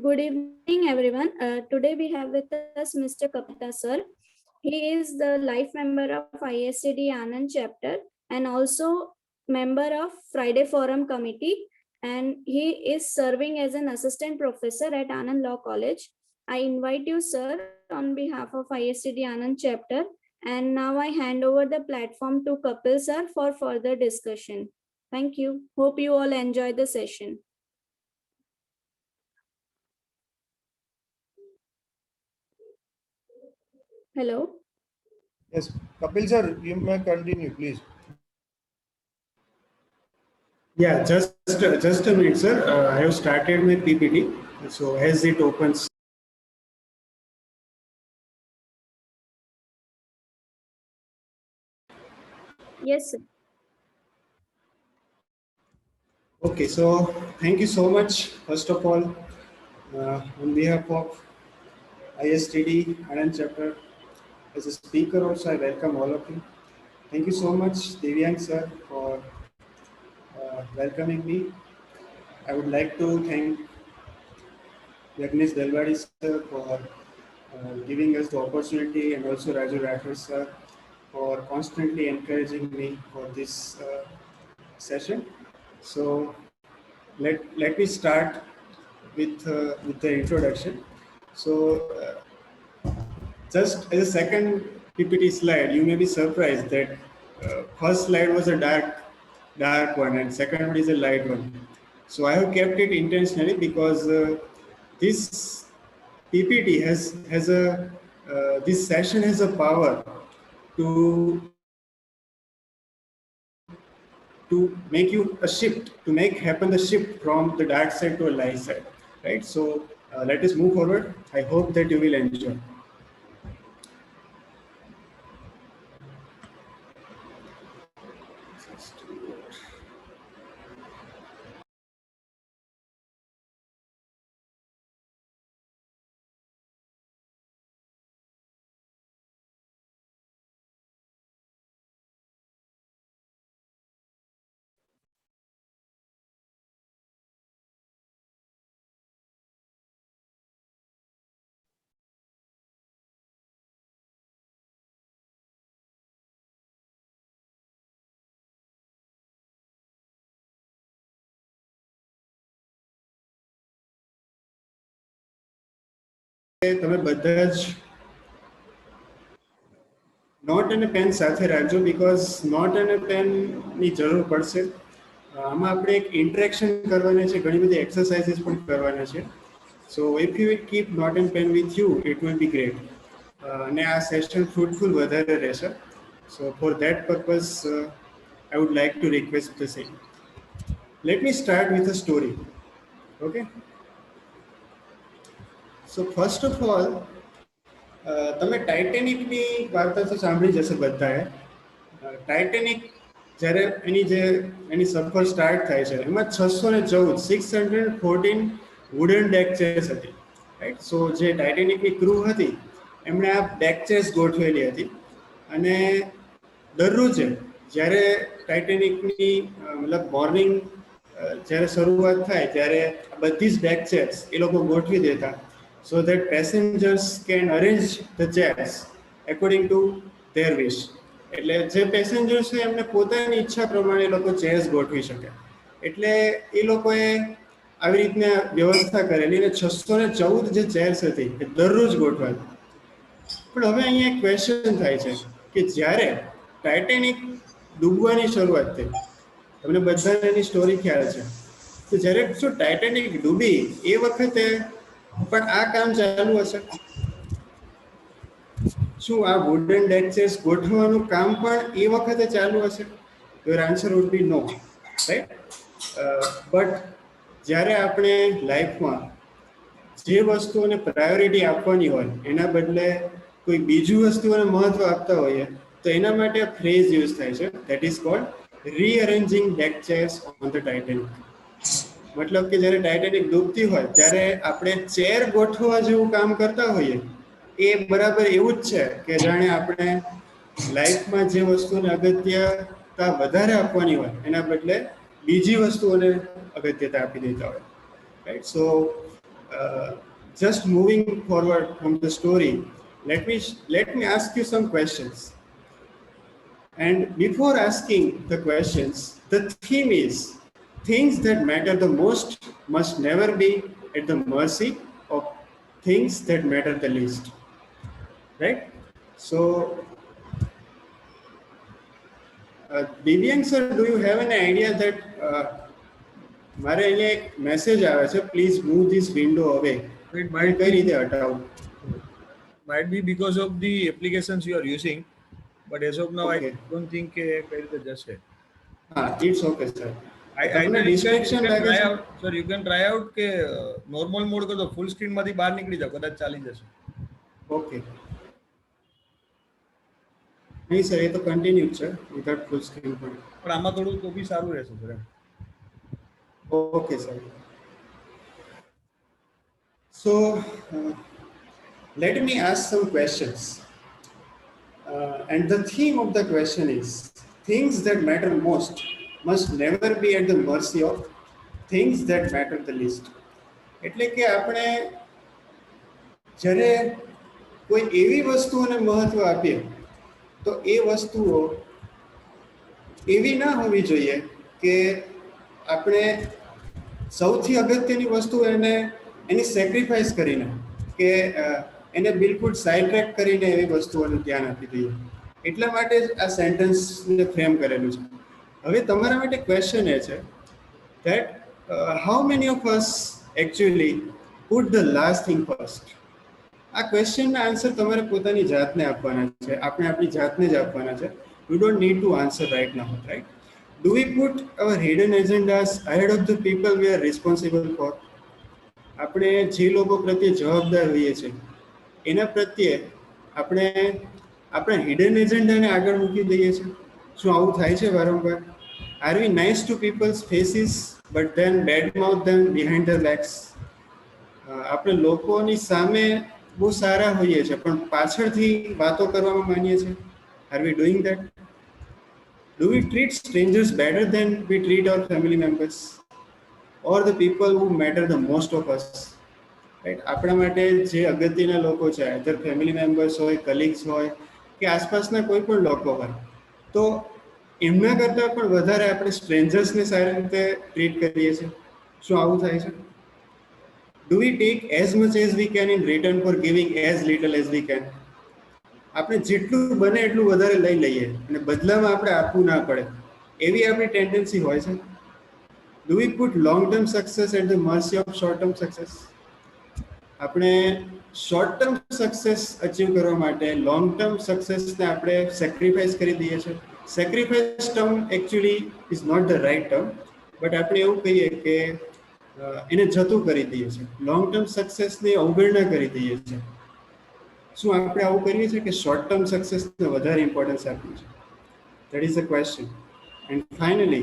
Good evening, everyone. Today we have with us Mr. Kapita sir. He is the life member of ISTD Anand chapter and also member of Friday Forum committee, and he is serving as an assistant professor at Anand Law College. I invite you, sir, on behalf of ISTD Anand chapter, and now I hand over the platform to Kapil sir for further discussion. Thank you. Hope you all enjoy the session. Hello. Yes, Kapil sir, you may continue, please. Yeah, just a minute, sir. I have started my PPT. So as it opens. Yes, sir. Okay, so thank you so much. First of all, on behalf of ISTD Anand chapter, as a speaker also, I welcome all of you. Thank you so much, Devyang sir, for welcoming me. I would like to thank Yagnesh Dalwadi sir for giving us the opportunity, and also Raju Rathod sir for constantly encouraging me for this session. So let me start with the introduction. So just as a second PPT slide, you may be surprised that first slide was a dark one and second one is a light one. So I have kept it intentionally because this PPT has a this session has a power to make you a shift, to make happen the shift from the dark side to a light side, right? So let us move forward. I hope that you will enjoy. તમે બધા જ not અને pen સાથે રાખજો because not અને પેનની જરૂર પડશે. આમાં આપણે એક ઇન્ટરેક્શન કરવાના છે, ઘણી બધી એક્સરસાઇઝીસ પણ કરવાના છે. So if you will keep note and pen with you it will be great. અને આ સેશન ફ્રૂટફુલ વધારે રહેશે. So for that purpose I would like to request the same. Let me start with a story. Okay. So first of all, તમે ટાઇટેનિકની વાર્તા તો સાંભળી જશે બધાએ. ટાઇટેનિક જ્યારે એની સફર સ્ટાર્ટ થાય છે એમાં 614 વુડન ડેક ચેર્સ હતી, રાઈટ. સો જે ટાઇટેનિકની ક્રૂ હતી એમણે આ ડેક ચેર્સ ગોઠવેલી હતી અને દરરોજે જ્યારે ટાઇટેનિકની મતલબ મોર્નિંગ જ્યારે શરૂઆત થાય ત્યારે બધી જ ડેક ચેર્સ એ લોકો ગોઠવી દેતા so that passengers can arrange the chairs according to their wish. એટલે જે પેસેન્જર્સ છે એમને પોતાની ઈચ્છા પ્રમાણે એ લોકો ચેર્સ ગોઠવી શકે. એટલે એ લોકોએ આવી રીતના વ્યવસ્થા કરેલી અને 614 જે ચેર્સ હતી એ દરરોજ ગોઠવાતી. પણ હવે અહીંયા એક ક્વેશ્ચન થાય છે કે જ્યારે ટાઇટેનિક ડૂબવાની શરૂઆત થઈ, તમને બધાને એની સ્ટોરી ખ્યાલ છે, તો જ્યારે શું ટાઇટેનિક ડૂબી એ વખતે પણ આ કામ ચાલુ હશે? શું આ વુડન ડેક ચેર્સ ગોઠવવાનું કામ પણ એ વખતે ચાલુ હશે? Your answer would be no, right. But જ્યારે આપણે લાઈફમાં જે વસ્તુઓને પ્રાયોરિટી આપવાની હોય એના બદલે કોઈ બીજું વસ્તુઓને મહત્વ આપતા હોઈએ તો એના માટે આ ફ્રેઝ યુઝ થાય છે, that is called rearranging deck chairs on the Titanic. મતલબ કે જ્યારે ટાઇટેનિક ડૂબતી હોય ત્યારે આપણે ચેર ગોઠવવા જેવું કામ કરતા હોઈએ એ બરાબર એવું જ છે કે જાણે આપણે લાઈફમાં જે વસ્તુને અગત્યતા વધારે આપવાની હોય એના બદલે બીજી વસ્તુઓને અગત્યતા આપી દેતા હોય, right. So just moving forward from the story, let me ask you some questions. And before asking the questions, the theme is things that matter the most must never be at the mercy of things that matter the least. Right? So, Divyank sir, do you have any idea that મારે અહીંયા એક message આવે છે, please move this window અવે. It might કઈ be, રીતે હટાવું? might be because of the applications you are using, but as of now Okay. I don't think કઈ રીતે જશે. હા, ઇટ્સ ઓકે સર. I તમને think distraction you can લાગે try છે? out, sir, you can try out કે normal mode કરો, full screen માંથી બહાર નીકળી જાઓ, કદાચ ચાલી જશે. ઓકે. નહીં સર, એ તો કન્ટિન્યુ છે વિધાઉટ ફૂલ સ્ક્રીન પણ. પણ આમાં થોડું તો બી સારું રહેશે sir. Okay, sir. So, let me ask some questions. And the theme of the question is things that matter most must never be at the mercy of things that matter the least. એટલે કે આપણે જ્યારે કોઈ એવી વસ્તુઓને મહત્વ આપીએ તો એ વસ્તુઓ એવી ના હોવી જોઈએ કે આપણે સૌથી અગત્યની વસ્તુ એની સેક્રિફાઈસ કરીને કે એને બિલકુલ સાઇડ ટ્રેક કરીને એવી વસ્તુઓનું ધ્યાન આપી દઈએ. એટલા માટે જ આ સેન્ટેન્સને ફ્રેમ કરેલું છે. હવે તમારા માટે ક્વેશ્ચન એ છે that how many of us actually put the last thing first? આ ક્વેશ્ચનના આન્સર તમારે પોતાની જાતને આપવાના છે, આપણે આપણી જાતને જ આપવાના છે. You don't need to answer right now, right? Do we put our hidden agendas ahead of the people we are responsible for? આપણે જે લોકો પ્રત્યે જવાબદાર હોઈએ છીએ એના પ્રત્યે આપણે આપણા હિડન એજન્ડાને આગળ મૂકી દઈએ છીએ. શું આવું થાય છે વારંવાર? Are we nice to people's faces but then badmouth them behind their backs? આપણે લોકોની સામે બહુ સારા હોઈએ છીએ પણ પાછળથી વાતો કરવામાં માનીએ છીએ. Are we doing that? Do we treat strangers better than we treat our family members or the people who matter the most of us? Right? આપણા માટે જે અગત્યના લોકો છે, either family members હોય, colleagues હોય કે આસપાસના કોઈ પણ લોકો હોય, તો એમના કરતાં પણ વધારે આપણે સ્ટ્રેન્જર્સને સારી રીતે ટ્રીટ કરીએ છીએ. શું આવું થાય છે? Do we take as much as we can in return for giving as little as we can? આપણે જેટલું બને એટલું વધારે લઈ લઈએ અને બદલામાં આપણે આપવું ના પડે, એવી આપણી ટેન્ડન્સી હોય છે. Do we put long term success at the mercy of short term success? આપણે શોર્ટ ટર્મ સક્સેસ અચીવ કરવા માટે લોંગ ટર્મ સક્સેસને આપણે સેક્રિફાઈસ કરી દઈએ છીએ. Sacrifice term actually is not the right term, but આપણે એવું કહીએ કે એને જતું કરી દઈએ છીએ, લોંગ ટર્મ સક્સેસની અવગણના કરી દઈએ છીએ. શું આપણે આવું કરીએ છીએ કે શોર્ટ ટર્મ સક્સેસને વધારે ઇમ્પોર્ટન્સ આપીએ છીએ? That is the question. And finally,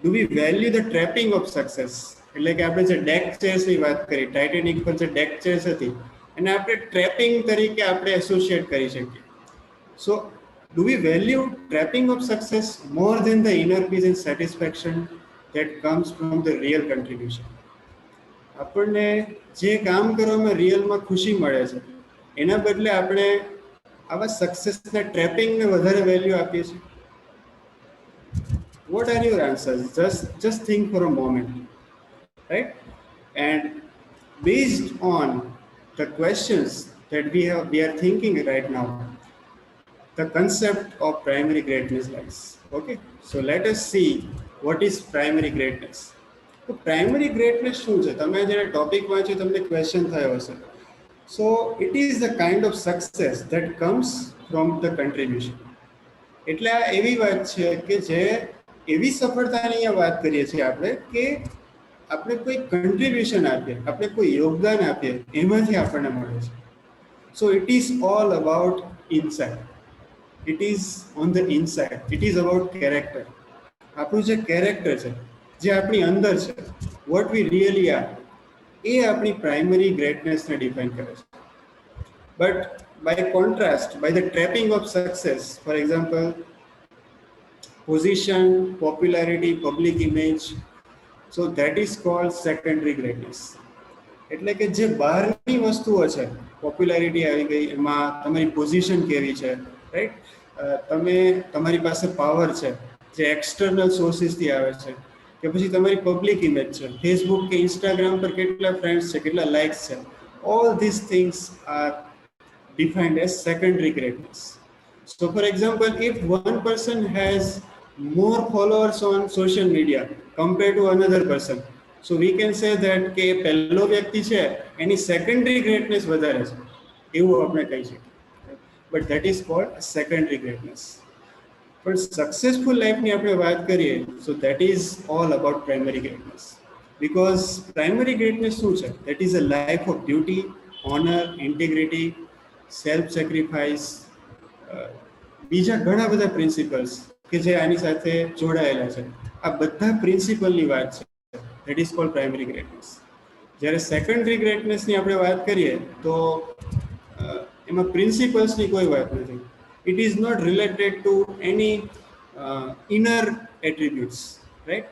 do we value the trapping of success? એટલે કે આપણે જે ડેક ચેર્સની વાત કરી, ટાઇટેનિક પર જે ડેક ચેર્સ હતી એને આપણે ટ્રેપિંગ તરીકે આપણે એસોસિએટ કરી શકીએ. સો do we value trapping of success more than the inner peace and satisfaction that comes from the real contribution? આપણને જે કામ કરવામાં રિયલમાં ખુશી મળે છે એના બદલે આપણે આવા સક્સેસના ટ્રેપિંગને વધારે વેલ્યુ આપીએ છીએ. What are your answers? Just think for a moment, right? And based on the questions that we are thinking right now, the concept of primary greatness lies. Okay, so let us see what is primary greatness. તો primary greatness શું છે? તમે જ્યારે topic વાંચ્યો તમને question થયો હશે. So it is the kind of success that comes from the contribution. એટલે આ એવી વાત છે કે જે એવી સફળતાની અહીંયા વાત કરીએ છીએ આપણે કે આપણે કોઈ કન્ટ્રીબ્યુશન આપીએ, આપણે કોઈ યોગદાન આપીએ, એમાંથી આપણને મળે છે. So it is all about inside. It is on the inside. It is about character. આપણું જે કેરેક્ટર છે, જે આપણી અંદર છે, વોટ વી રિયલી આર, એ આપણી પ્રાઇમરી ગ્રેટનેસને ડિફાઇન કરે છે. But by contrast, by the trapping of success, for example position, popularity, public image, so that is called secondary greatness. એટલે કે જે બહારની વસ્તુઓ છે, પોપ્યુલારિટી આવી ગઈ, એમાં તમારી પોઝિશન કેવી છે, રાઈટ, તમે તમારી પાસે પાવર છે જે એક્સટર્નલ સોર્સિસથી આવે છે, કે પછી તમારી પબ્લિક ઇમેજ છે, ફેસબુક કે ઇન્સ્ટાગ્રામ પર કેટલા ફ્રેન્ડ્સ છે, કેટલા લાઇક્સ છે, all these things are defined as secondary greatness. So for example, if one person has more followers on social media compared to another person, so we can say that કે પહેલો વ્યક્તિ છે એની secondary greatness વધારે છે, એવું આપણે કહી શકીએ, but that is called secondary greatness. પણ સક્સેસફુલ લાઈફની આપણે વાત કરીએ, so that is all about primary greatness. Because primary greatness શું છે? That is a life of duty, honour, integrity, self sacrifice, બીજા ઘણા બધા પ્રિન્સિપલ્સ કે જે આની સાથે જોડાયેલા છે. આ બધા પ્રિન્સિપલની વાત છે, that is called primary greatness. જ્યારે સેકન્ડરી ગ્રેટનેસની આપણે વાત કરીએ તો એમાં પ્રિન્સિપલ્સની કોઈ વાત નથી. It is not related to any inner attributes, right.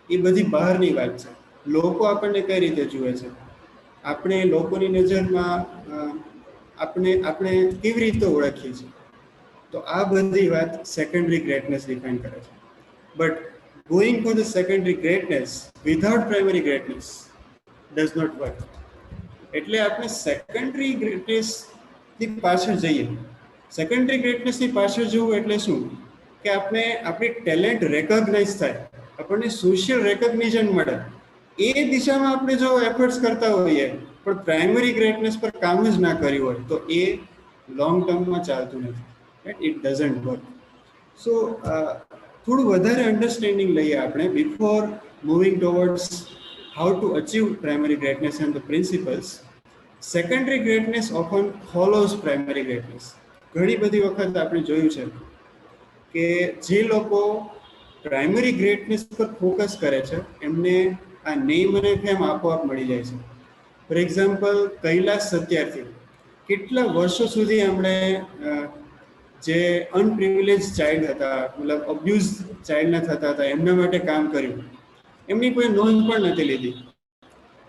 એ બધી બહારની વાત છે. લોકો આપણને કઈ રીતે જુએ છે, આપણે લોકોની નજરમાં આપણે કેવી રીતે ઓળખીએ છીએ, તો આ બધી વાત સેકન્ડરી ગ્રેટનેસ ડિફાઇન કરે છે. But going for the secondary greatness without primary greatness does not work. એટલે આપણે સેકન્ડરી ગ્રેટનેસની પાછળ જઈએ. સેકન્ડરી ગ્રેટનેસની પાછળ જવું એટલે શું? કે આપણે આપણી ટેલેન્ટ રેકોગ્નાઇઝ થાય, આપણને સોશિયલ રેકોગ્નિશન મળે, એ દિશામાં આપણે જો એફર્ટ્સ કરતા હોઈએ પણ પ્રાઇમરી ગ્રેટનેસ પર કામ જ ના કર્યું હોય તો એ લોંગ ટર્મમાં ચાલતું નથી. It doesn't work. So થોડું વધારે અન્ડરસ્ટેન્ડિંગ લઈએ આપણે before moving towards how to achieve primary greatness and the principles. Secondary greatness often follows primary greatness. ઘણી બધી વખત આપણે જોયું છે કે જે લોકો પ્રાઇમરી ગ્રેટનેસ પર ફોકસ કરે છે એમને આ નેમ અને ફેમ આપોઆપ મળી જાય છે. ફોર એક્ઝામ્પલ, કૈલાસ સત્યાર્થી કેટલા વર્ષો સુધી એમણે જે અનપ્રિવિલેજ ચાઇલ્ડ હતા, મતલબ અબ્યુઝ ચાઇલ્ડના થતા હતા, એમના માટે કામ કર્યું. એમની કોઈ નોંધ પણ નથી લીધી.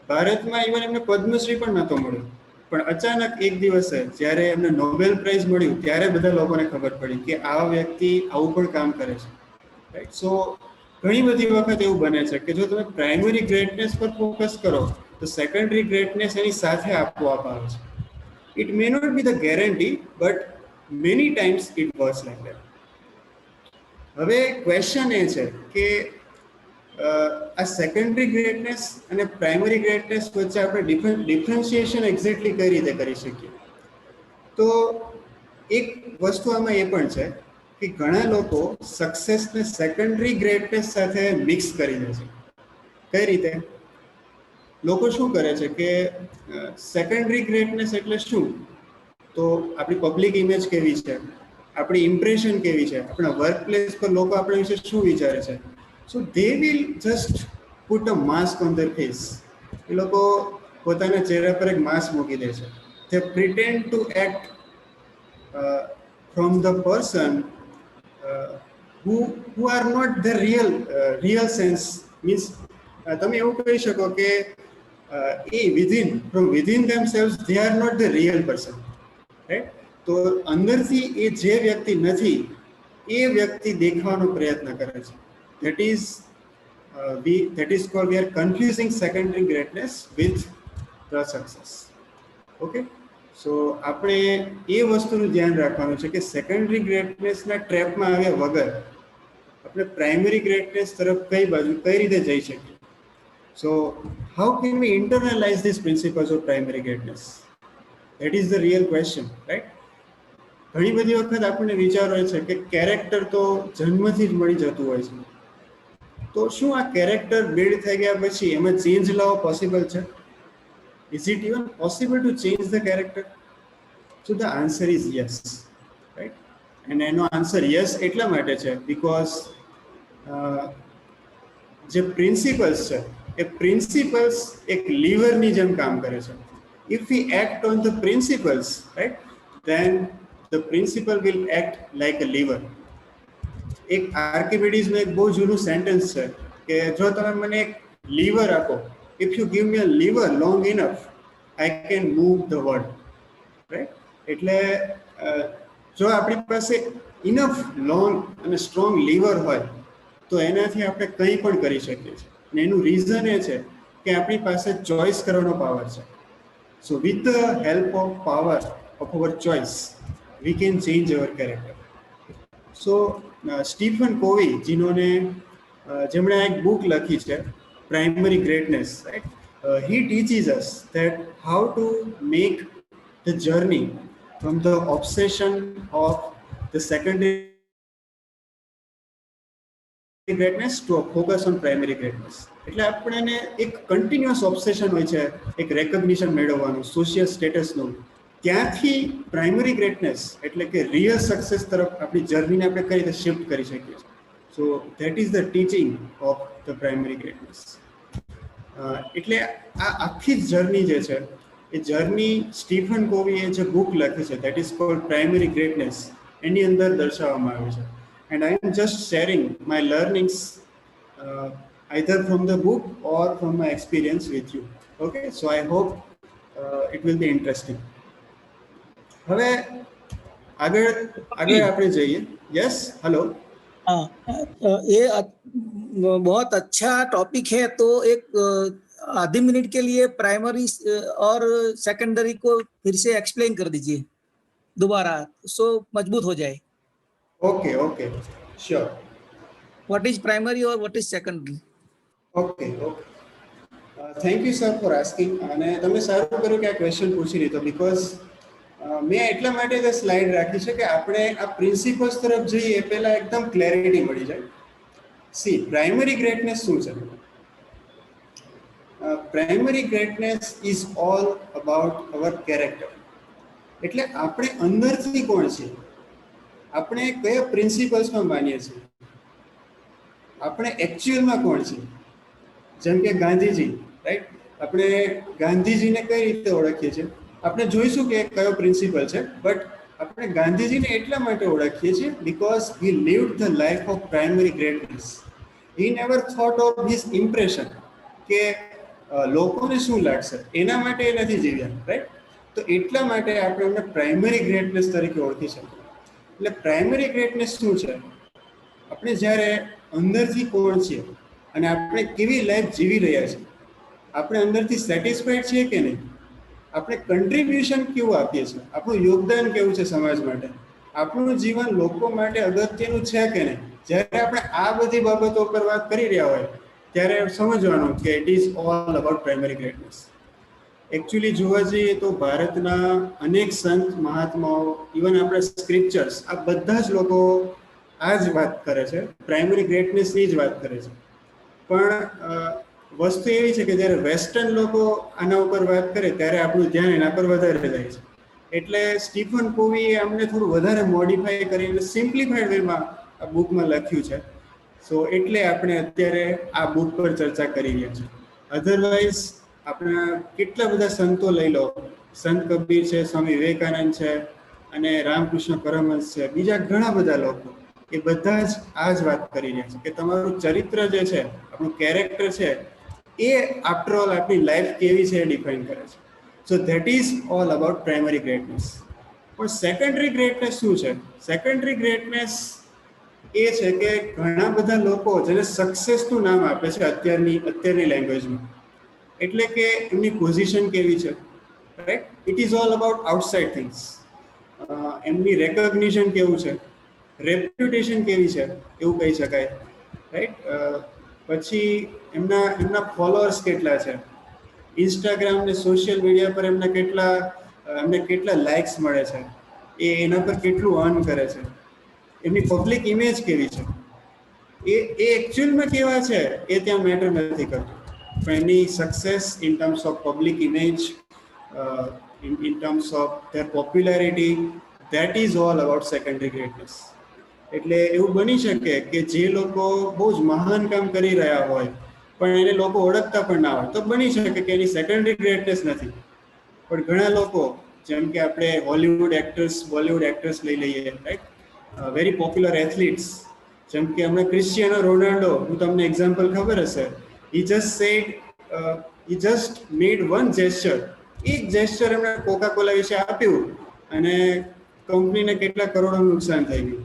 ભારતમાં ઇવન એમને પદ્મશ્રી પણ નહોતો મળ્યો. પણ અચાનક એક દિવસે જ્યારે એમને નોબેલ પ્રાઇઝ મળ્યું ત્યારે બધા લોકોને ખબર પડી કે આ વ્યક્તિ આવું પણ કામ કરે છે, રાઈટ. સો ઘણી બધી વખત એવું બને છે કે જો તમે પ્રાઇમરી ગ્રેટનેસ પર ફોકસ કરો તો સેકન્ડરી ગ્રેટનેસ એની સાથે આપોઆપ આવે છે. It may not be the guarantee, but many times it works like that. હવે ક્વેશ્ચન એ છે કે આ સેકન્ડરી ગ્રેટનેસ અને પ્રાઇમરી ગ્રેટનેસ વચ્ચે આપણે ડિફરન્શિએશન એક્ઝેક્ટલી કઈ રીતે કરી શકીએ? તો એક વસ્તુ આમાં એ પણ છે કે ઘણા લોકો સક્સેસને સેકન્ડરી ગ્રેટનેસ સાથે મિક્સ કરી દે છે. કઈ રીતે? લોકો શું કરે છે કે સેકન્ડરી ગ્રેટનેસ એટલે શું? તો આપણી પબ્લિક ઇમેજ કેવી છે, આપણી ઇમ્પ્રેશન કેવી છે, આપણા વર્ક પ્લેસ પર લોકો આપણા વિશે શું વિચારે છે. So they will just put a mask on their face. એ લોકો પોતાના ચહેરા પર એક માસ્ક મૂકી દે છે. They pretend to act from the person who are not the real sense. Means તમે એવું કહી શકો કે from within themselves they are not the real person, right? તો અંદરથી એ જે વ્યક્તિ નથી એ વ્યક્તિ દેખાવાનો પ્રયત્ન કરે છે. That is called, we are confusing secondary greatness with the success. Okay, સો આપણે એ વસ્તુનું ધ્યાન રાખવાનું છે કે સેકન્ડરી ગ્રેટનેસના ટ્રેપમાં આવ્યા વગર આપણે પ્રાઇમરી ગ્રેટનેસ તરફ કઈ રીતે જઈ શકીએ. So how can we internalise this principles of primary greatness? That is the real question, right. ઘણી બધી વખત આપણને વિચાર હોય છે કે કેરેક્ટર તો જન્મથી જ મળી જતું હોય છે, તો શું આ કેરેક્ટર બિલ્ડ થઈ ગયા પછી એમાં ચેન્જ લાવવો પોસિબલ છે? Is it even possible to change the character? So the answer is yes, right? And એનો આન્સર યસ એટલા માટે છે બીકોઝ જે પ્રિન્સિપલ્સ છે એ પ્રિન્સિપલ્સ એક લીવરની જેમ કામ કરે છે. If we act on the principles, right, then the principle will act like a lever. એક આર્કિમિડીઝનું એક બહુ જૂનું સેન્ટેન્સ છે કે જો તમે મને એક લીવર આપો, if you give me a lever long enough, I can move the world. Right? એટલે જો આપણી પાસે ઇનફ લોંગ અને સ્ટ્રોંગ લીવર હોય તો એનાથી આપણે કંઈ પણ કરી શકીએ છીએ. અને એનું રીઝન એ છે કે આપણી પાસે ચોઇસ કરવાનો પાવર છે. So with the help of power of our choice we can change our character. So Stephen Covey જેમણે એક બુક લખી છે primary greatness, right? he teaches us that how to make the journey from the obsession of the secondary greatness to a focus on primary greatness. એટલે આપણને એક continuous obsession હોય છે એક રેકગ્નિશન મેળવવાનું, સોશિયલ સ્ટેટસનું. ત્યાંથી પ્રાઇમરી ગ્રેટનેસ એટલે કે રિયલ સક્સેસ તરફ આપણી જર્નીને આપણે કઈ રીતે શિફ્ટ કરી શકીએ છીએ. સો that is the teaching of the primary greatness. એટલે આ આખી જ જર્ની જે છે એ જર્ની સ્ટીફન કોવીએ જે બુક લખી છે that is called primary greatness, એની અંદર દર્શાવવામાં આવ્યું છે. And I am just sharing my learnings either from the book or from my experience with you. Okay, so I hope it will be interesting. હવે આગળ આપણે જઈએ. Yes, hello. हाँ, ये बहुत अच्छा टॉपिक है. तो एक आधे मिनट के लिए प्राइमरी और सेकेंडरी को फिर से एक्सप्लेन कर दीजिए दोबारा, सो मजबूत हो जाए. Okay, sure. What is primary और what is secondary? Okay, thank you sir for asking. અને તમે સારું કર્યું કે આ ક્વેશ્ચન પૂછી લીધો, બીકોઝ મેં એટલા માટે જે સ્લાઇડ રાખી છે કે આપણે આ પ્રિન્સિપલ્સ તરફ જઈએ એ પહેલા એકદમ ક્લેરિટી મળી જાય. સી, પ્રાઇમરી ગ્રેટનેસ શું છે? Primary greatness is all about hour character. એટલે આપણે અંદરથી કોણ છીએ, આપણે કયા પ્રિન્સિપલ્સમાં માનીએ છીએ, આપણે એકચ્યુઅલમાં કોણ છીએ. જેમ કે ગાંધીજી, રાઈટ? આપણે ગાંધીજીને કઈ રીતે ઓળખીએ છીએ? આપણે જોઈશું કે કયો પ્રિન્સિપલ છે, બટ આપણે ગાંધીજીને એટલા માટે ઓળખીએ છીએ because he lived the life of primary greatness. He never thought of his impression, કે લોકોને શું લાગશે એના માટે એ નથી જીવ્યા, રાઈટ? તો એટલા માટે આપણે એમને પ્રાઇમરી ગ્રેટનેસ તરીકે ઓળખી શકીએ. એટલે પ્રાઇમરી ગ્રેટનેસ શું છે? આપણે જ્યારે અંદરથી કોણ છીએ અને આપણે કેવી લાઈફ જીવી રહ્યા છીએ, આપણે અંદરથી સેટિસ્ફાઈડ છીએ કે નહીં, આપણે કન્ટ્રીબ્યુશન કેવું આપીએ છીએ, આપણું યોગદાન કેવું છે સમાજ માટે, આપણું જીવન લોકો માટે અગત્યનું છે કે નહીં. જ્યારે આપણે આ બધી બાબતો પર વાત કરી રહ્યા હોય ત્યારે સમજવાનું કે it is all about primary greatness. Actually જોવા જઈએ તો ભારતના અનેક સંત મહાત્માઓ, ઇવન આપણા સ્ક્રિપ્ચર્સ, આ બધા જ લોકો આ જ વાત કરે છે, પ્રાઇમરી ગ્રેટનેસની જ વાત કરે છે. પણ વસ્તુ એવી છે કે જ્યારે વેસ્ટર્ન લોકો આના ઉપર વાત કરે ત્યારે આપણું ધ્યાન એના પર વધારે જાય છે. એટલે સ્ટીફન કોવીએ અમને થોડું વધારે મોડિફાઈ કરીને સિમ્પ્લિફાઈડ વેમાં આ બુકમાં લખ્યું છે. સો એટલે આપણે અત્યારે આ બુક પર ચર્ચા કરી રહ્યા છીએ. અધરવાઇઝ આપણા કેટલા બધા સંતો લઈ લો, સંત કબીર છે, સ્વામી વિવેકાનંદ છે, અને રામકૃષ્ણ પરમહંસ છે, બીજા ઘણા બધા લોકો, એ બધા જ આ જ વાત કરી રહ્યા છે કે તમારું ચરિત્ર જે છે, આપણું કેરેક્ટર છે, એ આફ્ટર ઓલ આપણી લાઈફ કેવી છે એ ડિફાઇન કરે છે. સો that is all about primary greatness. પણ સેકન્ડરી ગ્રેટનેસ શું છે? સેકન્ડરી ગ્રેટનેસ એ છે કે ઘણા બધા લોકો જેને સક્સેસનું નામ આપે છે અત્યારની લેંગ્વેજમાં, એટલે કે એમની પોઝિશન કેવી છે, right? It is all about outside things. એમની રેકગ્નિશન કેવું છે, રેપ્યુટેશન કેવી છે એવું કહી શકાય, રાઈટ? પછી એમના ફોલોઅર્સ કેટલા છે, ઇન્સ્ટાગ્રામ ને સોશિયલ મીડિયા પર એમને કેટલા લાઇક્સ મળે છે, એના પર કેટલું અર્ન કરે છે, એમની પબ્લિક ઇમેજ કેવી છે, એ એકચ્યુઅલમાં કેવા છે એ ત્યાં મેટર નથી કરતું. પણ એની success in terms of public image, in terms of their popularity, that is all about secondary greatness. એટલે એવું બની શકે કે જે લોકો બહુ જ મહાન કામ કરી રહ્યા હોય પણ એને લોકો ઓળખતા પણ ના હોય, તો બની શકે કે એની સેકન્ડરી ગ્રેટનેસ નથી. પણ ઘણા લોકો, જેમ કે આપણે હોલિવૂડ એક્ટર્સ, બોલિવૂડ એક્ટર્સ લઈ લઈએ, રાઈટ? વેરી પોપ્યુલર એથ્લીટ્સ, જેમ કે હમણાં ક્રિસ્ટિયાનો રોનાલ્ડો, હું તમને એક્ઝામ્પલ ખબર હશે, he just made one gesture એક જેસ્ચર એમણે કોકા કોલા વિશે આપ્યું અને કંપનીને કેટલા કરોડોનું નુકસાન થઈ ગયું.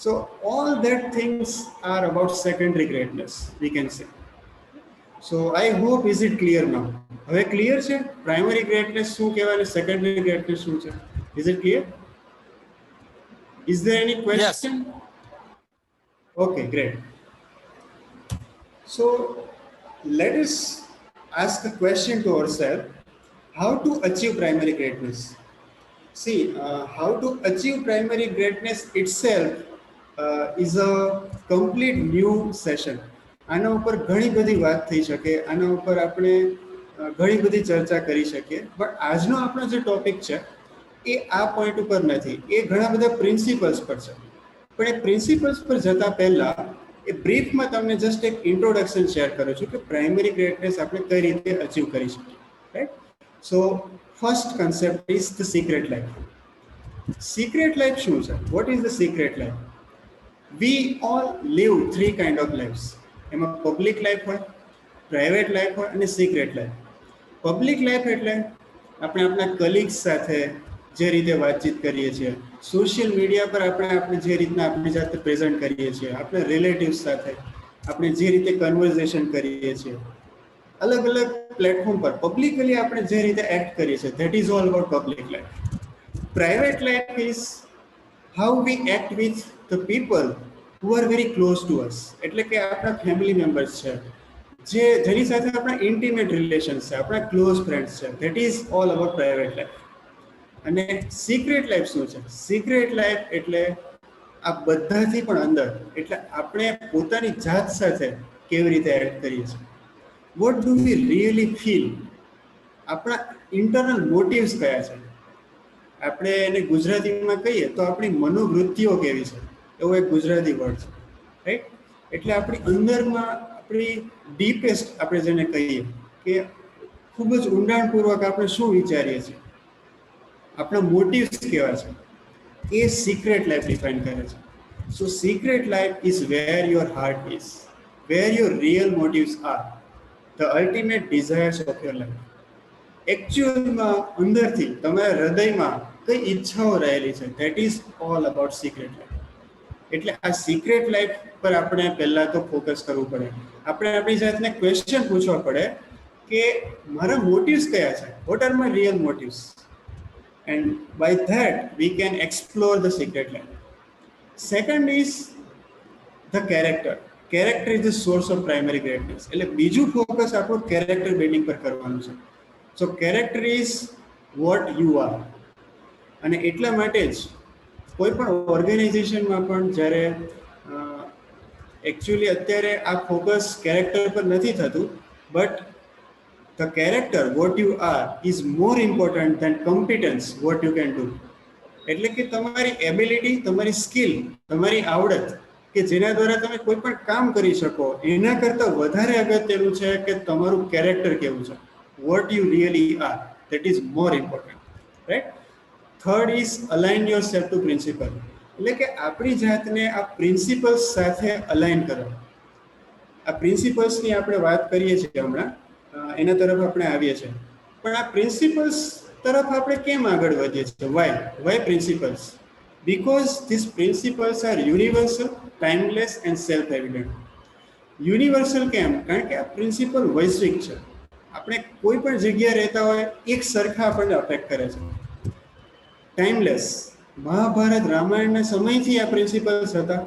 So all that things are about secondary greatness we can say. So I hope is it clear now? હવે ક્લિયર છે પ્રાઇમરી ગ્રેટનેસ શું કહેવાય અને સેકન્ડરી ગ્રેટનેસ શું છે? Is it clear? Is there any question? Okay, great. So let us ask a question to ourselves: how to achieve primary greatness? See, how to achieve primary greatness itself is a complete new session. આના ઉપર ઘણી બધી વાત થઈ શકે, આના ઉપર આપણે ઘણી બધી ચર્ચા કરી શકીએ, બટ આજનો આપણો જે ટોપિક છે એ આ પોઈન્ટ ઉપર નથી, એ ઘણા બધા પ્રિન્સિપલ્સ પર છે. પણ એ પ્રિન્સિપલ્સ પર જતા પહેલા એ બ્રીફમાં તમને જસ્ટ એક ઇન્ટ્રોડક્શન શેર કરું છું કે પ્રાઇમરી ગ્રેટનેસ આપણે કઈ રીતે અચીવ કરી શકીએ, right? So first concept is the secret life. Secret life શું છે? What is the secret life? We all live 3 kind of lifes. એમાં પબ્લિક લાઈફ હોય, પ્રાઇવેટ લાઈફ હોય અને સિક્રેટ લાઈફ. પબ્લિક લાઈફ એટલે આપણે આપણા કલીગ્સ સાથે જે રીતે વાતચીત કરીએ છીએ, સોશિયલ મીડિયા પર આપણે જે રીતના આપણી જાતે પ્રેઝન્ટ કરીએ છીએ, આપણે રિલેટિવ્સ સાથે આપણે જે રીતે કન્વર્ઝેશન કરીએ છીએ, અલગ અલગ પ્લેટફોર્મ પર પબ્લિકલી આપણે જે રીતે એક્ટ કરીએ છીએ, that is all about public life. Private life is how we act with the people who are very close to us. એટલે કે આપણા ફેમિલી મેમ્બર્સ છે, જેની સાથે આપણા ઇન્ટિમેટ રિલેશન્સ છે, આપણા ક્લોઝ ફ્રેન્ડ્સ છે, that is all about private life. અને સિક્રેટ લાઈફ શું છે? સિક્રેટ લાઈફ એટલે આ બધાથી પણ અંદર, એટલે આપણે પોતાની જાત સાથે કેવી રીતે એક્ટ કરીએ છીએ, what do we really feel, આપણા ઇન્ટરનલ મોટિવ્સ કયા છે. આપણે એને ગુજરાતીમાં કહીએ તો આપણી મનોવૃત્તિઓ કેવી છે, એવો એક ગુજરાતી વર્ડ છે, રાઈટ? એટલે આપણી અંદરમાં આપણી ડીપેસ્ટ આપણે જેને કહીએ કે ખૂબ જ ઊંડાણપૂર્વક આપણે શું વિચારીએ છીએ, આપણા મોટિવ્સ કેવા છે, એ સિક્રેટ લાઈફ ડિફાઇન કરે છે. So secret life is where your heart is, where your real motives are, the ultimate desires of your life. એકચ્યુઅલમાં અંદરથી તમારા હૃદયમાં કઈ ઈચ્છાઓ રહેલી છે, that is all about secret life. એટલે આ સિક્રેટ લાઈફ પર આપણે પહેલા તો ફોકસ કરવું પડે. આપણે આપણી જાતને ક્વેશ્ચન પૂછવા પડે કે મારા મોટિવ્સ કયા છે, what are my real motives, and by that we can explore the secret life. Second is the character. Character is the source of primary greatness. એટલે બીજું ફોકસ આપણું કેરેક્ટર બિલ્ડિંગ પર કરવાનું છે. So character is what you are. અને એટલા માટે જ કોઈ પણ ઓર્ગેનાઇઝેશનમાં પણ જ્યારે એકચ્યુઅલી અત્યારે આ ફોકસ કેરેક્ટર પર નથી થતું, but the character what you are is more important than competence what you can do. એટલે કે તમારી એબિલિટી, તમારી સ્કિલ, તમારી આવડત કે જેના દ્વારા તમે કોઈ પણ કામ કરી શકો, એના કરતાં વધારે અગત્યનું છે કે તમારું કેરેક્ટર કેવું છે, what you really are, that is more important, right? Third is align yourself to principle. એટલે કે આપણી જાતને આ પ્રિન્સિપલ્સ સાથે અલાઇન કરો. આ પ્રિન્સિપલ્સની આપણે વાત કરીએ છીએ હમણાં, એના તરફ આપણે આવીએ છીએ. પણ આ પ્રિન્સિપલ્સ તરફ આપણે કેમ આગળ વધીએ છીએ? Why principles? Because this principles are universal, timeless and self evident. Universal કેમ? કારણ કે આ પ્રિન્સિપલ વૈશ્વિક છે. આપણે કોઈ પણ જગ્યાએ રહેતા હોય એક સરખા આપણને અફેક્ટ કરે છે. ટાઈમલેસ, મહાભારત રામાયણના સમયથી આ પ્રિન્સિપલ્સ હતા,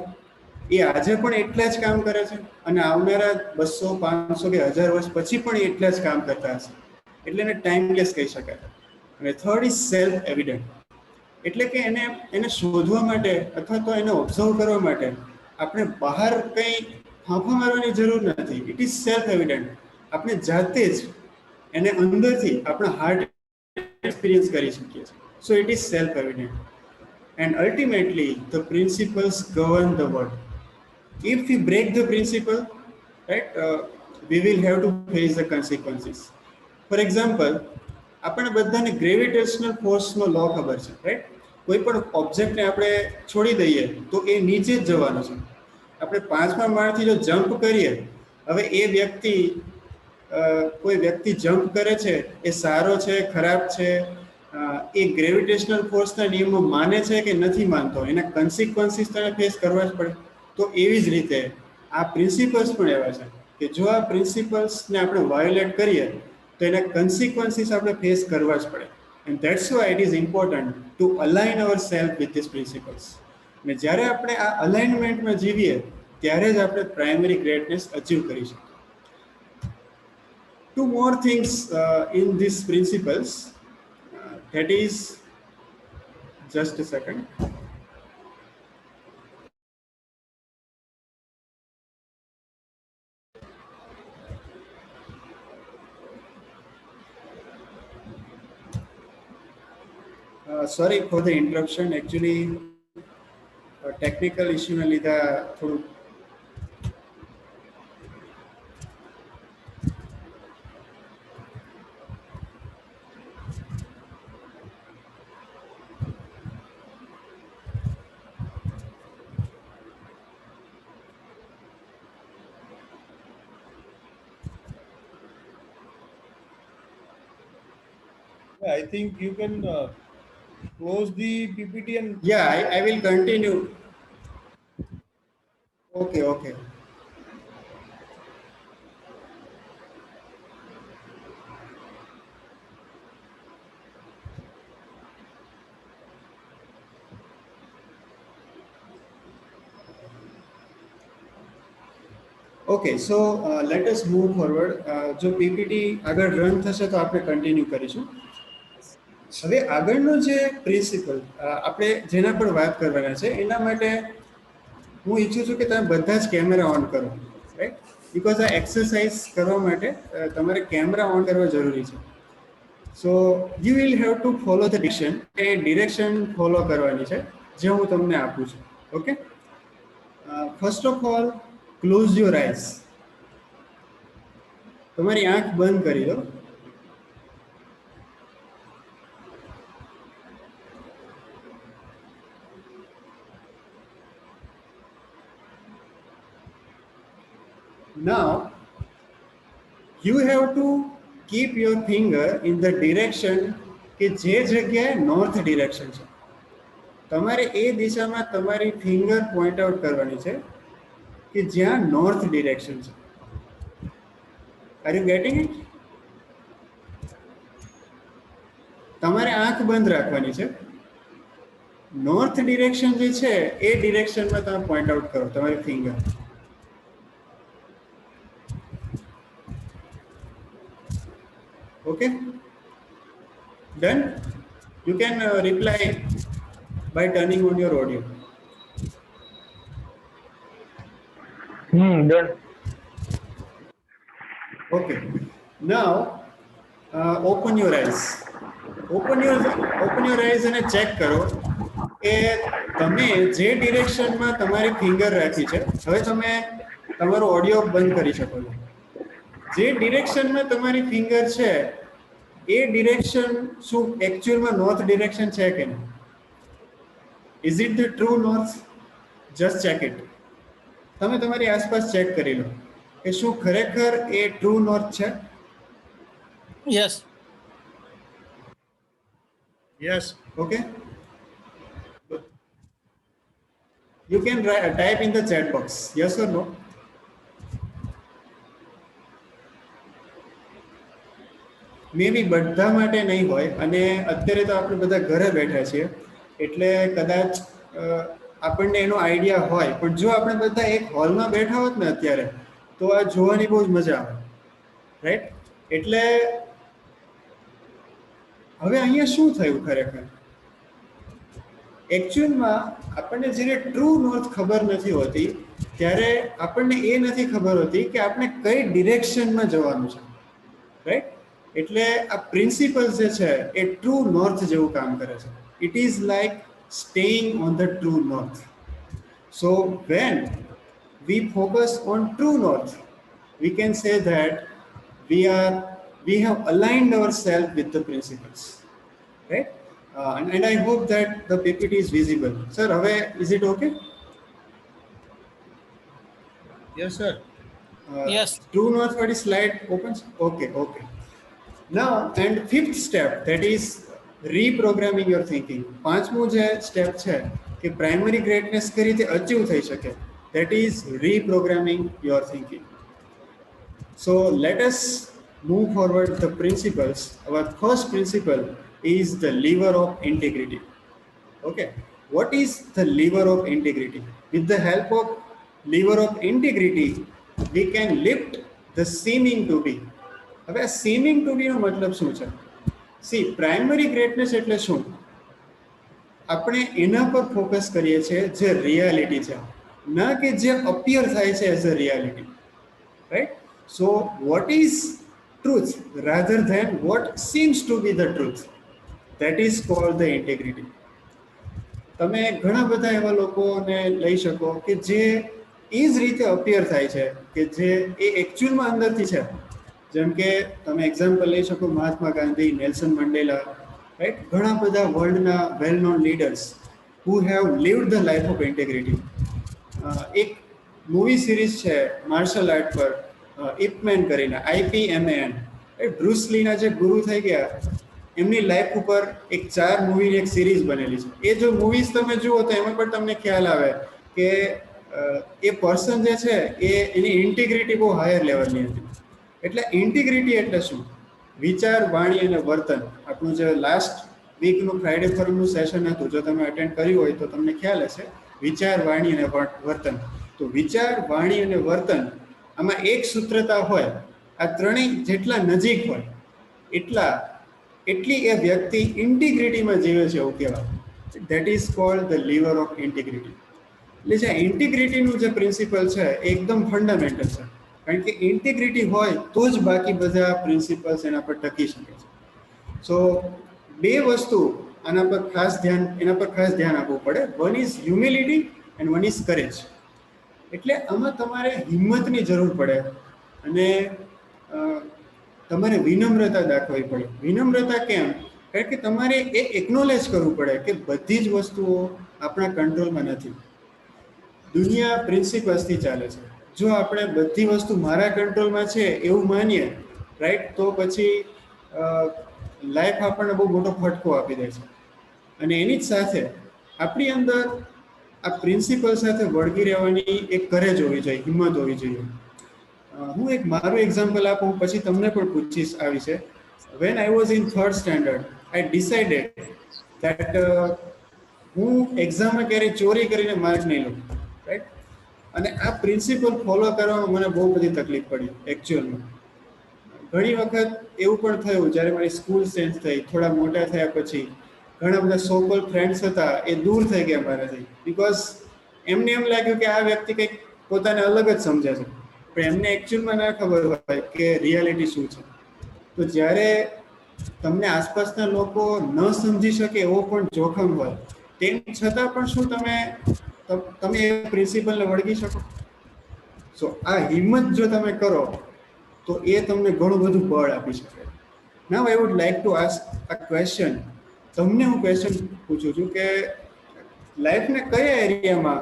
એ આજે પણ એટલા જ કામ કરે છે અને આવનારા 200, 500 કે 1000 વર્ષ પછી પણ એટલા જ કામ કરતા હશે. એટલે એને ટાઈમલેસ કહી શકાય. અને થર્ડ ઇઝ સેલ્ફ એવિડન્ટ. એટલે કે એને શોધવા માટે અથવા તો એને ઓબ્ઝર્વ કરવા માટે આપણે બહાર કંઈ ફાંફા મારવાની જરૂર નથી. It is self evident. આપણે જાતે જ એને અંદરથી આપણા હાર્ટ એક્સપિરિયન્સ કરી શકીએ છીએ. So it is self evident. And ultimately the principles govern the world. If we break the principle, right, we will have to face the consequences. For example, આપણે બધાને ગ્રેવિટેશનલ ફોર્સનો લો ખબર છે, રાઈટ? કોઈ પણ ઓબ્જેક્ટને આપણે છોડી દઈએ તો એ નીચે જ જવાનો છે. આપણે 5મા માળથી જો જમ્પ કરીએ, હવે એ વ્યક્તિ કોઈ વ્યક્તિ જમ્પ કરે છે એ સારો છે ખરાબ છે, એ ગ્રેવિટેશનલ ફોર્સના નિયમો માને છે કે નથી માનતો, એના કન્સિક્વન્સીસ તને ફેસ કરવા જ પડે. તો એવી જ રીતે આ પ્રિન્સિપલ્સ પણ એવા છે કે જો આ પ્રિન્સિપલ્સને આપણે વાયોલેટ કરીએ તો એના કન્સિક્વન્સીસ આપણે ફેસ કરવા જ પડે. And that's why it is important to align our self with this principles. અને જ્યારે આપણે આ અલાઇનમેન્ટમાં જીવીએ ત્યારે જ આપણે પ્રાઇમરી ગ્રેટનેસ અચીવ કરી શકીએ. Two more things in these principles, that is, just a second. Sorry for the interruption. Actually, technical issue ના લીધે થોડું I think you can close the PPT and yeah, I will continue. Okay. Okay, so let us move forward. જો PPT આગળ run થશે તો આપણે continue કરીશું. હવે આગળનો જે પ્રિન્સિપલ આપણે જેના પર વાત કરવાના છે એના માટે હું ઈચ્છું છું કે તમે બધા જ કેમેરા ઓન કરો, રાઈટ? બીકોઝ આ એક્સરસાઇઝ કરવા માટે તમારે કેમેરા ઓન કરવા જરૂરી છે. So you will have to follow the direction. એ ડિરેક્શન ફોલો કરવાની છે જે હું તમને આપું છું. Okay, first of all close your eyes. તમારી આંખ બંધ કરી દો. Now you have to keep your finger in the direction કે જે જગ્યાએ નોર્થ ડિરેક્શન છે. તમારે એ દિશામાં તમારી ફિંગર પોઈન્ટ આઉટ કરવાની છે કે જ્યાં નોર્થ ડિરેક્શન છે. Are you getting it? તમારે આંખ બંધ રાખવાની છે. નોર્થ ડિરેક્શન જે છે એ ડિરેક્શનમાં તમે પોઈન્ટ આઉટ કરો તમારી finger. Okay, done. You can reply by turning on your audio. Done. Okay, now open your eyes. Open your eyes અને ચેક કરો કે તમે જે ડિરેક્શનમાં તમારી ફિંગર રાખી છે, હવે તમે તમારો ઓડિયો બંધ કરી શકો છો. જે ડિરેક્શનમાં તમારી ફિંગર છે એ ડિરેક્શન શું એકચ્યુઅલમાં નોર્થ ડિરેક્શન છે કે નહીં? Is it the true north? Just check it. તમે તમારી આસપાસ ચેક કરી લો કે શું ખરેખર એ ટ્રુ નોર્થ છે? Yes. Yes. Okay, you can type in the chat box yes or no. મે બી બધા માટે નહીં હોય અને અત્યારે તો આપણે બધા ઘરે બેઠા છીએ એટલે કદાચ આપણને એનો આઈડિયા હોય, પણ જો આપણે બધા એક હોલમાં બેઠા હોત ને અત્યારે તો આ જોવાની બહુ જ મજા આવે, રાઈટ? એટલે હવે અહીંયા શું થયું ખરેખર? એકચ્યુઅલમાં આપણને જ્યારે ટ્રુ નોર્થ ખબર નથી હોતી ત્યારે આપણને એ નથી ખબર હોતી કે આપણે કઈ ડિરેક્શનમાં જવાનું છે, રાઈટ? એટલે આ પ્રિન્સિપલ જે છે એ ટ્રુ નોર્થ જેવું કામ કરે છે. It is like staying on the true north. So when we focus on true north we can say that we have aligned ourselves with the principles, right? And I hope that the PPT is visible. Sir, is it okay? Yes, sir. Yes. True Northward slide opens. Okay. Now, and fifth step, that is reprogramming your thinking. પાંચમું જે step છે કે primary greatness કઈ રીતે achieve થઈ શકે, that is reprogramming your thinking. So let us move forward the principles. Our first principle is the lever of integrity. Okay, what is the lever of integrity? With the help of lever of integrity, we can lift the seeming to be. હવે આ seeming to be નો મતલબ શું છે? C primary greatness એટલે શું? આપણે એના પર ફોકસ કરીએ છીએ જે રિયાલિટી છે, ના કે જે અપિયર થાય છે as a reality, right? So what is truth rather then what seems two B the truth, that is called the integrity. તમે ઘણા બધા એવા લોકોને લઈ શકો કે જે એ જ રીતે અપિયર થાય છે કે જે એ એકચ્યુઅલમાં અંદરથી છે. જેમ કે તમે એક્ઝામ્પલ લઈ શકો Mahatma Gandhi, Nelson Mandela, right? ઘણા બધા વર્લ્ડના well known leaders who have lived the life of integrity. એક મૂવી સિરીઝ છે માર્શલ આર્ટ પર, ઇપમેન કરીને, IPMAN. બ્રુસ લીના જે ગુરુ થઈ ગયા એમની લાઈફ ઉપર એક 4 મૂવીની એક સિરીઝ બનેલી છે. એ જો મૂવીઝ તમે જુઓ તો એમાં પણ તમને ખ્યાલ આવે કે એ પર્સન જે છે એની ઇન્ટિગ્રિટી બહુ હાયર લેવલની હતી. એટલે ઇન્ટિગ્રિટી એટલે શું? વિચાર, વાણી અને વર્તન. આપણું જે લાસ્ટ વીકનું ફ્રાઈડે ફોરમનું સેશન હતું, જો તમે અટેન્ડ કર્યું હોય તો તમને ખ્યાલ હશે. વિચાર, વાણી અને વર્તન. તો વિચાર, વાણી અને વર્તન આમાં એક સૂત્રતા હોય, આ ત્રણેય જેટલા નજીક હોય એટલી એ વ્યક્તિ ઇન્ટિગ્રિટીમાં જીવે છે એવું કહેવાય. That is called the lever of integrity. એટલે જે ઇન્ટિગ્રિટીનું જે પ્રિન્સિપલ છે એ એકદમ ફંડામેન્ટલ છે, કારણ કે ઇન્ટિગ્રિટી હોય તો જ બાકી બધા પ્રિન્સિપલ્સ એના પર ટકી શકે છે. સો 2 વસ્તુ એના પર ખાસ ધ્યાન આપવું પડે. One is humility and one is courage. એટલે આમાં તમારે હિંમતની જરૂર પડે અને તમારે વિનમ્રતા દાખવવી પડે. વિનમ્રતા કેમ? કારણ કે તમારે એ એકનોલેજ કરવું પડે કે બધી જ વસ્તુઓ આપણા કંટ્રોલમાં નથી. દુનિયા પ્રિન્સિપલ્સથી ચાલે છે. જો આપણે બધી વસ્તુ મારા કંટ્રોલમાં છે એવું માનીએ, રાઈટ, તો પછી લાઈફ આપણને બહુ મોટો ફટકો આપી દે છે. અને એની જ સાથે આપણી અંદર આ પ્રિન્સિપલ સાથે વળગી રહેવાની એક કરેજ હોવી જોઈએ, હિંમત હોવી જોઈએ. હું એક મારું એક્ઝામ્પલ આપું, પછી તમને પણ પૂછીશ આ વિશે. When I was in 3rd standard, I decided that હું એક્ઝામમાં ક્યારેય ચોરી કરીને માર્ક નહીં લઉં, રાઈટ? અને આ પ્રિન્સિપલ ફોલો કરવામાં મને બહુ બધી તકલીફ પડી એકચ્યુઅલમાં. ઘણી વખત એવું પણ થયું જ્યારે મારી સ્કૂલ ચેન્જ થઈ, થોડા મોટા થયા પછી ઘણા બધા સોકલ ફ્રેન્ડ્સ હતા એ દૂર થઈ ગયા મારાથી, બિકોઝ એમને એમ લાગ્યું કે આ વ્યક્તિ કંઈક પોતાને અલગ જ સમજે છે, પણ એમને એકચ્યુઅલમાં ના ખબર હોય કે રિયાલિટી શું છે. તો જ્યારે તમને આસપાસના લોકો ન સમજી શકે એવો પણ જોખમ હોય, તેમ છતાં પણ શું તમે એ પ્રિન્સિપલને વળગી શકો? સો આ હિંમત જો તમે કરો તો એ તમને ઘણું બધું બળ આપી શકે. Now I would like to ask a question. તમને હું ક્વેશ્ચન પૂછું છું કે લાઈફને કયા એરિયામાં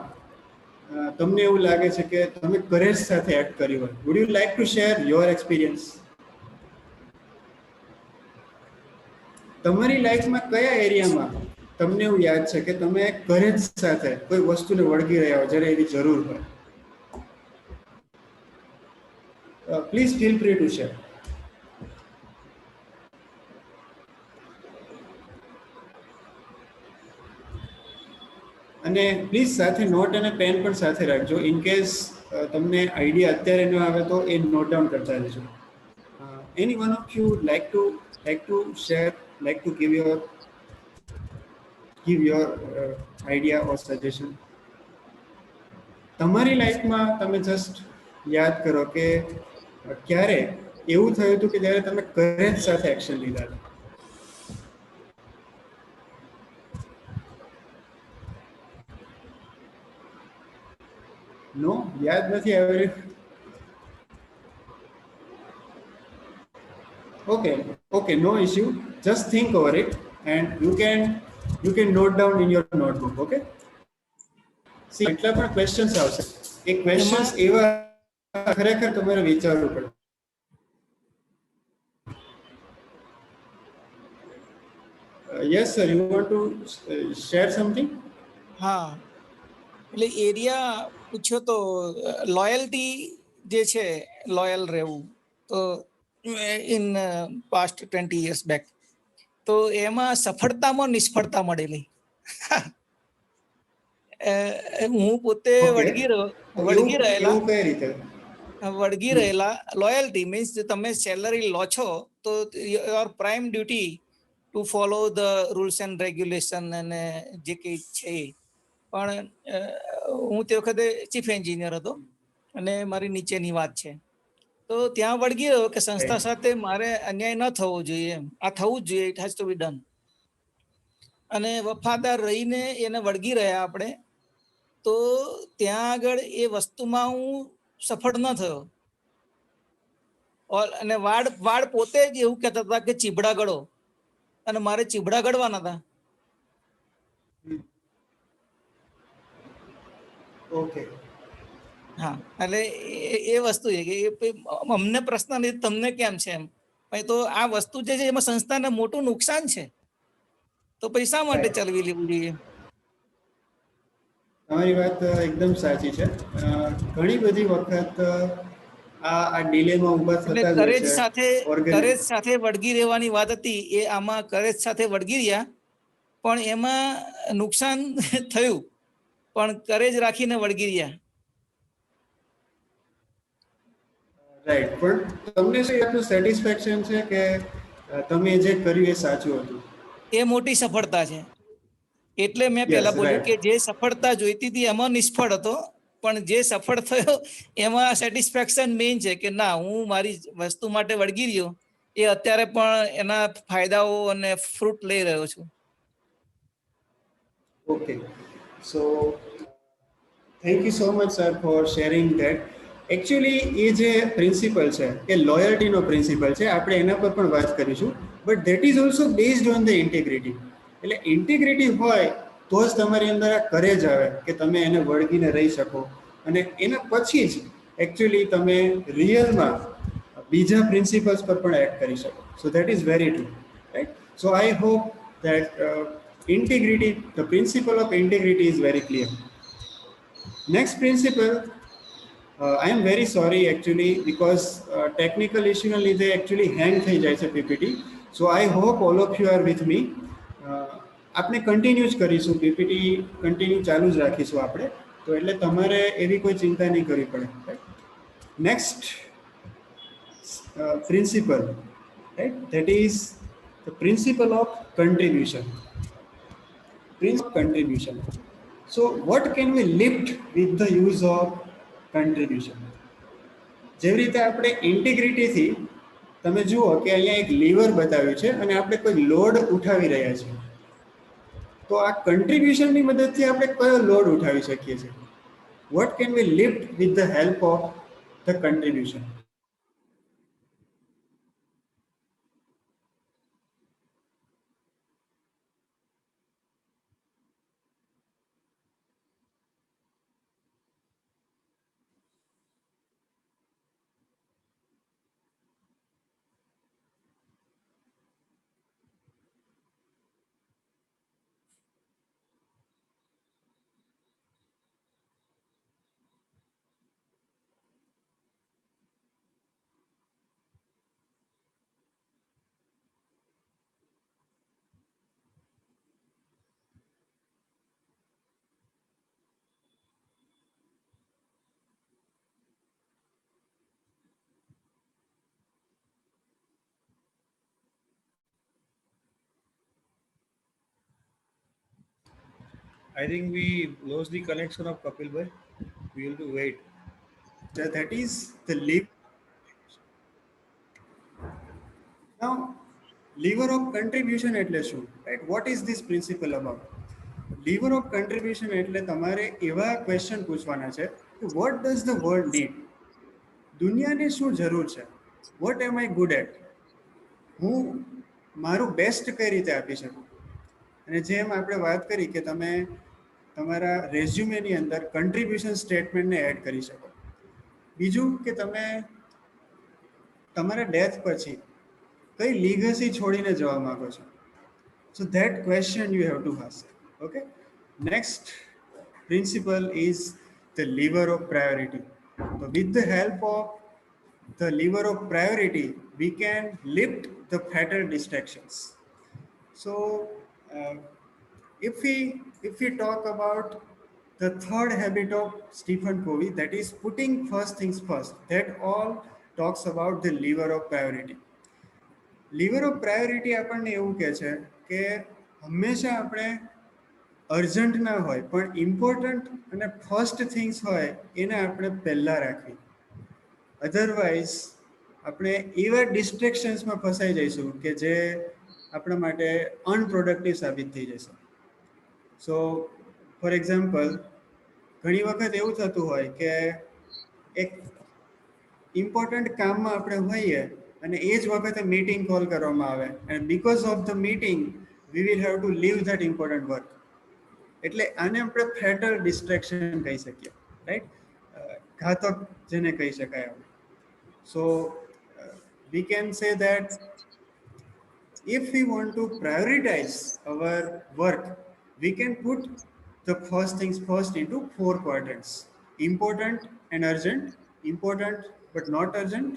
તમને એવું લાગે છે કે તમે કરેજ સાથે એક્ટ કર્યું હોય? Would you like to share your experience? તમારી લાઈફમાં કયા એરિયામાં તમને એવું યાદ છે કે તમે કરેજ સાથે કોઈ વસ્તુને વળગી રહ્યા હો જ્યારે એવી જરૂર હોય? Please feel free two share. અને પ્લીઝ સાથે નોટ અને પેન પણ સાથે રાખજો. ઇન કેસ તમને આઈડિયા અત્યારે ન આવે તો એ નોટ ડાઉન કરતા રહેજો. Any one of you like to share, like to give your idea or suggestion? તમારી લાઈફમાં તમે જસ્ટ યાદ કરો કે ક્યારે એવું થયું હતું કે જ્યારે તમે કરેજ સાથે એક્શન લીધા હતા. નો, યાદ નથી આવ્યું? Okay, no issue. Just think over it and you can note down in your notebook. Okay? See, એટલા પણ ક્વેશ્ચન્સ આવશે. એ ક્વેશ્ચન્સ એવા ખરેખર તમારે વિચારવું પડે. Yes, sir. You want to share something? હા, એટલે એરિયા પૂછ્યો તો લોયલ્ટી જે છે, લોયલ રહેવું, તો ઇન પાસ્ટ 20 years બેક તો એમાં સફળતામાં નિષ્ફળતા મળેલી. હું પોતે Okay. વળગી રહેલા એવું કઈ રીતે? લોયલ્ટી મીન્સ તમે સેલરી લો છો તો your prime duty two follow the rules and regulation અને જે કંઈ છે એ. પણ હું તે વખતે ચીફ એન્જિનિયર હતો અને મારી નીચેની વાત છે, તો ત્યાં વળગી રહ્યો કે સંસ્થા સાથે મારે અન્યાય ન થવો જોઈએ, એમ આ થવું જ જોઈએ, it has to be done. અને વફાદાર રહીને એને વળગી રહ્યા આપણે, તો ત્યાં આગળ એ વસ્તુમાં હું સફળ ન થયો. અને વાડ પોતે જ એવું કહેતા હતા કે ચીબડા ગળો, અને મારે ચીબડા ગળવાના હતા. ઓકે. હા, એટલે એ વસ્તુ છે કે અમને પ્રશ્ન નથી તમને કેમ છે એમ, ભાઈ તો આ વસ્તુ જે છે એમાં સંસ્થાને મોટું નુકસાન છે, તો પૈસા માટે ચલવી લેવું જોઈએ. તમારી વાત એકદમ સાચી છે. ઘણી બધી વખત આ ડિલેમાં ઊભા એટલે થતા જ હોય છે. કરેજ સાથે વળગી રહેવાની વાત હતી, એ આમાં કરેજ સાથે વળગી રહ્યા, પણ એમાં નુકસાન થયું, પણ કરેજ રાખીને વળગી રહ્યા. રાઈટ, પણ તમને શું એટલું સેટિસ્ફેક્શન છે કે તમે જે કર્યું એ સાચું હતું? એ મોટી સફળતા છે. એટલે મેં પહેલા બોલ્યું કે જે સફળતા જોઈતી હતી એમાં નિષ્ફળ હતો, પણ જે સફળ થયો એમાં સેટિસ્ફેક્શન મેઇન છે કે ના, હું મારી વસ્તુ માટે વળગી રહ્યો, એ અત્યારે પણ એના ફાયદાઓ અને ફ્રૂટ લઈ રહ્યો છું. Okay, so thank you so much sir for sharing that. Actually એ જે પ્રિન્સિપલ છે એ લોયલ્ટીનો પ્રિન્સિપલ છે, આપણે એના પર પણ વાત કરીશું, but that is also based on the integrity. એટલે ઇન્ટિગ્રિટી હોય તો જ તમારી અંદર આ કરેજ આવે કે તમે એને વળગીને રહી શકો, અને એના પછી જ એકચ્યુઅલી તમે રિયલમાં બીજા પ્રિન્સિપલ્સ પર પણ એડ કરી શકો. સો that is very true, right? So I hope that integrity, the principle of integrity is very clear. Next principle, I am very sorry actually because technical issue na lidhe actually hang થઈ જાય છે PPT. So I hope all of you are with me. આપણે continue જ કરીશું, PPT continue ચાલુ જ રાખીશું આપણે, તો એટલે તમારે એવી કોઈ ચિંતા નહીં કરવી પડે. Next principle, right? That is the principle of contribution. Principle of contribution. So what can we lift with the use of contribution? જેવી રીતે આપણે ઇન્ટિગ્રિટીથી તમે જુઓ કે અહીંયા એક લીવર બતાવ્યું છે અને આપણે કોઈ લોડ ઉઠાવી રહ્યા છીએ, તો આ કન્ટ્રીબ્યુશનની મદદથી આપણે કયો લોડ ઉઠાવી શકીએ છીએ? What can we lift with the help of the contribution? I think we lost the connection of Kapil bhai. We will to wait. That is the lever. Now, lever of contribution એટલે શું? Right? What is this principle about? Lever of contribution એટલે તમારે એવા question પૂછવાના છે કે what does the world need? દુનિયાને શું જરૂર છે? What am I good at? હું મારું બેસ્ટ કઈ રીતે આપી શકું? અને જેમ આપણે વાત કરી કે તમે તમારા રેઝ્યુમેની અંદર કન્ટ્રીબ્યુશન સ્ટેટમેન્ટને એડ કરી શકો. બીજું કે તમે તમારા ડેથ પછી કઈ લીગસી છોડીને જવા માંગો છો. So that question you have to ask. Okay. Next principle is the lever of priority. So with the help of the lever of priority, we can lift the fatal distractions. So uh, if we talk about the third habit of Stephen Covey, that is putting first things first, that all talks about the lever of priority. Lever of priority આપણને એવું કહે છે કે હંમેશા આપણે urgent ના હોય પણ ઇમ્પોર્ટન્ટ અને ફર્સ્ટ થિંગ્સ હોય એને આપણે પહેલાં રાખવી. અધરવાઇઝ આપણે એવા ડિસ્ટ્રેક્શન્સમાં ફસાઈ જઈશું કે જે આપણા માટે અનપ્રોડક્ટિવ સાબિત થઈ જશે. સો ફોર એક્ઝામ્પલ, ઘણી વખત એવું થતું હોય કે એક ઇમ્પોર્ટન્ટ કામમાં આપણે હોઈએ અને એ જ વખતે મીટિંગ કોલ કરવામાં આવે and because of the meeting we will have to leave that important work. એટલે આને આપણે ફેટલ ડિસ્ટ્રેક્શન કહી શકીએ, રાઈટ? ઘાતક જેને કહી શકાય આપણે. So we can say that if we want to prioritize our work, we can put the first things first into 4 quadrants: important and urgent, important but not urgent,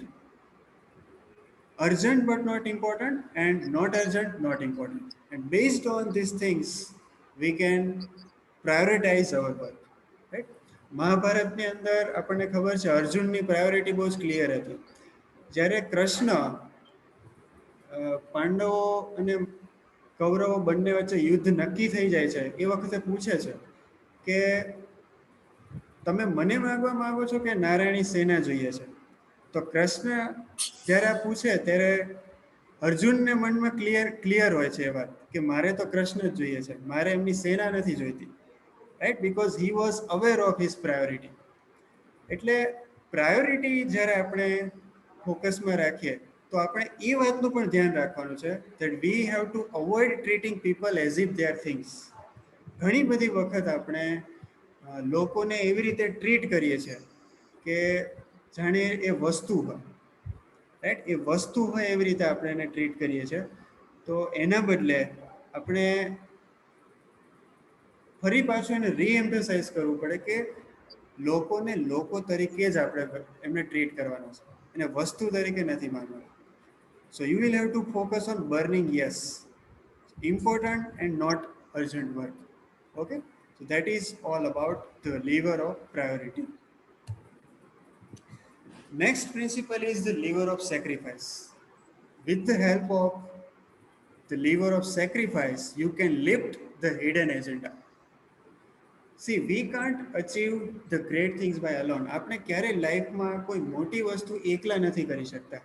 urgent but not important, and not urgent, not important. And based on these things, we can prioritize our work. Right? મહાભારતની અંદર આપણને ખબર છે અર્જુનની priority બહુ જ clear હતી. જ્યારે કૃષ્ણ પાંડવો અને કૌરવો બંને વચ્ચે યુદ્ધ નક્કી થઈ જાય છે એ વખતે પૂછે છે કે તમે મને માગવા માંગો છો કે નારાયણી સેના જોઈએ છે? તો કૃષ્ણ જ્યારે આ પૂછે ત્યારે અર્જુનને મનમાં ક્લિયર હોય છે એ વાત કે મારે તો કૃષ્ણ જ જોઈએ છે, મારે એમની સેના નથી જોઈતી, right? Because he was aware of his priority. એટલે પ્રાયોરિટી જ્યારે આપણે ફોકસમાં રાખીએ તો આપણે એ વાતનું પણ ધ્યાન રાખવાનું છે that we have to avoid treating people as if they are things. ઘણી બધી વખત આપણે લોકોને એવી રીતે ટ્રીટ કરીએ છીએ કે જાણે એ વસ્તુ હોય, રાઈટ? એ વસ્તુ હોય એવી રીતે આપણે એને ટ્રીટ કરીએ છીએ. તો એના બદલે આપણે ફરી પાછું એને રીએમ્ફેસાઇઝ કરવું પડે કે લોકોને લોકો તરીકે જ આપણે એમને ટ્રીટ કરવાના છે, એને વસ્તુ તરીકે નથી માનવાનું. So you will have to focus on burning, yes, important and not urgent work. Okay? So that is all about the lever of priority. Next principle is the lever of sacrifice. With the help of the lever of sacrifice, you can lift the hidden agenda. See, we can't achieve the great things by alone. આપણે ક્યારે લાઈફમાં કોઈ મોટી વસ્તુ એકલા નથી કરી શકતા.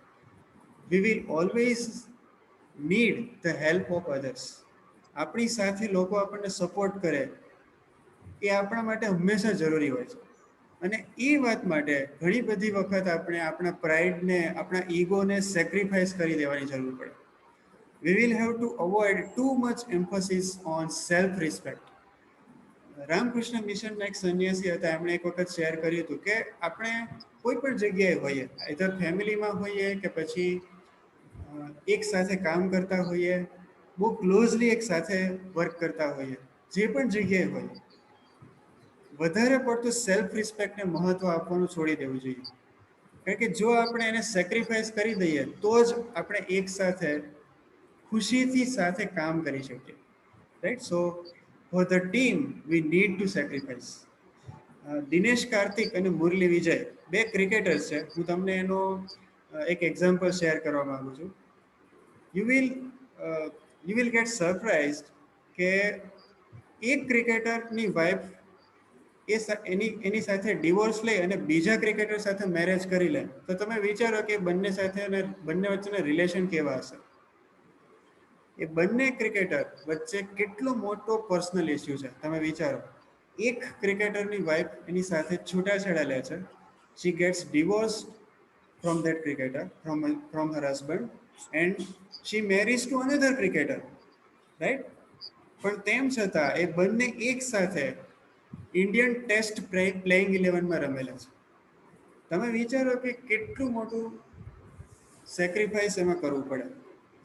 We will always need the help of others. આપણી સાથે લોકો આપણને સપોર્ટ કરે એ આપણા માટે હંમેશા જરૂરી હોય છે. અને એ વાત માટે ઘણી બધી વખત આપણે આપણા પ્રાઇડને, આપણા ઈગોને સેક્રિફાઈસ કરી દેવાની જરૂર પડે. We will have to avoid too much emphasis on self-respect. Ramakrishna મિશનના એક સન્યાસી હતા, એમણે એક વખત શેર કર્યું હતું કે આપણે કોઈ પણ જગ્યાએ હોઈએ, આઈધર ફેમિલીમાં હોઈએ કે પછી એક સાથે કામ કરતા હોઈએ, બહુ ક્લોઝલી એક સાથે વર્ક કરતા હોઈએ, જે પણ જગ્યાએ હોઈએ, વધારે પડતું સેલ્ફ રિસ્પેક્ટને મહત્વ આપવાનું છોડી દેવું જોઈએ. કારણ કે જો આપણે એને સેક્રિફાઈસ કરી દઈએ તો જ આપણે એક સાથે ખુશીથી સાથે કામ કરી શકીએ, right? So for the team we need to sacrifice. Dinesh Kartik અને મુરલી વિજય બે ક્રિકેટર્સ છે. હું તમને એનો એક એક્ઝામ્પલ શેર કરવા માંગુ છું. યુ વિલ ગેટ સરપ્રાઇઝડ કે એક ક્રિકેટરની વાઇફ એની સાથે ડિવોર્સ લઈ અને બીજા ક્રિકેટર સાથે મેરેજ કરી લે તો તમે વિચારો કે બંને વચ્ચેના રિલેશન કેવા હશે. એ બંને ક્રિકેટર વચ્ચે કેટલો મોટો પર્સનલ ઇસ્યુ છે તમે વિચારો. એક ક્રિકેટરની વાઇફ એની સાથે છૂટાછેડા લે છે, શી gates ડિવોર્સ્ડ from that cricketer, from her husband, and she marries to another cricketer, right? પણ તેમ છતાં એ બંને એક સાથે ઇન્ડિયન ટેસ્ટ પ્લેઇંગ 11માં રમેલા છે. તમે વિચારો કે કેટલું મોટું સેક્રિફાઈસ એમાં કરવું પડે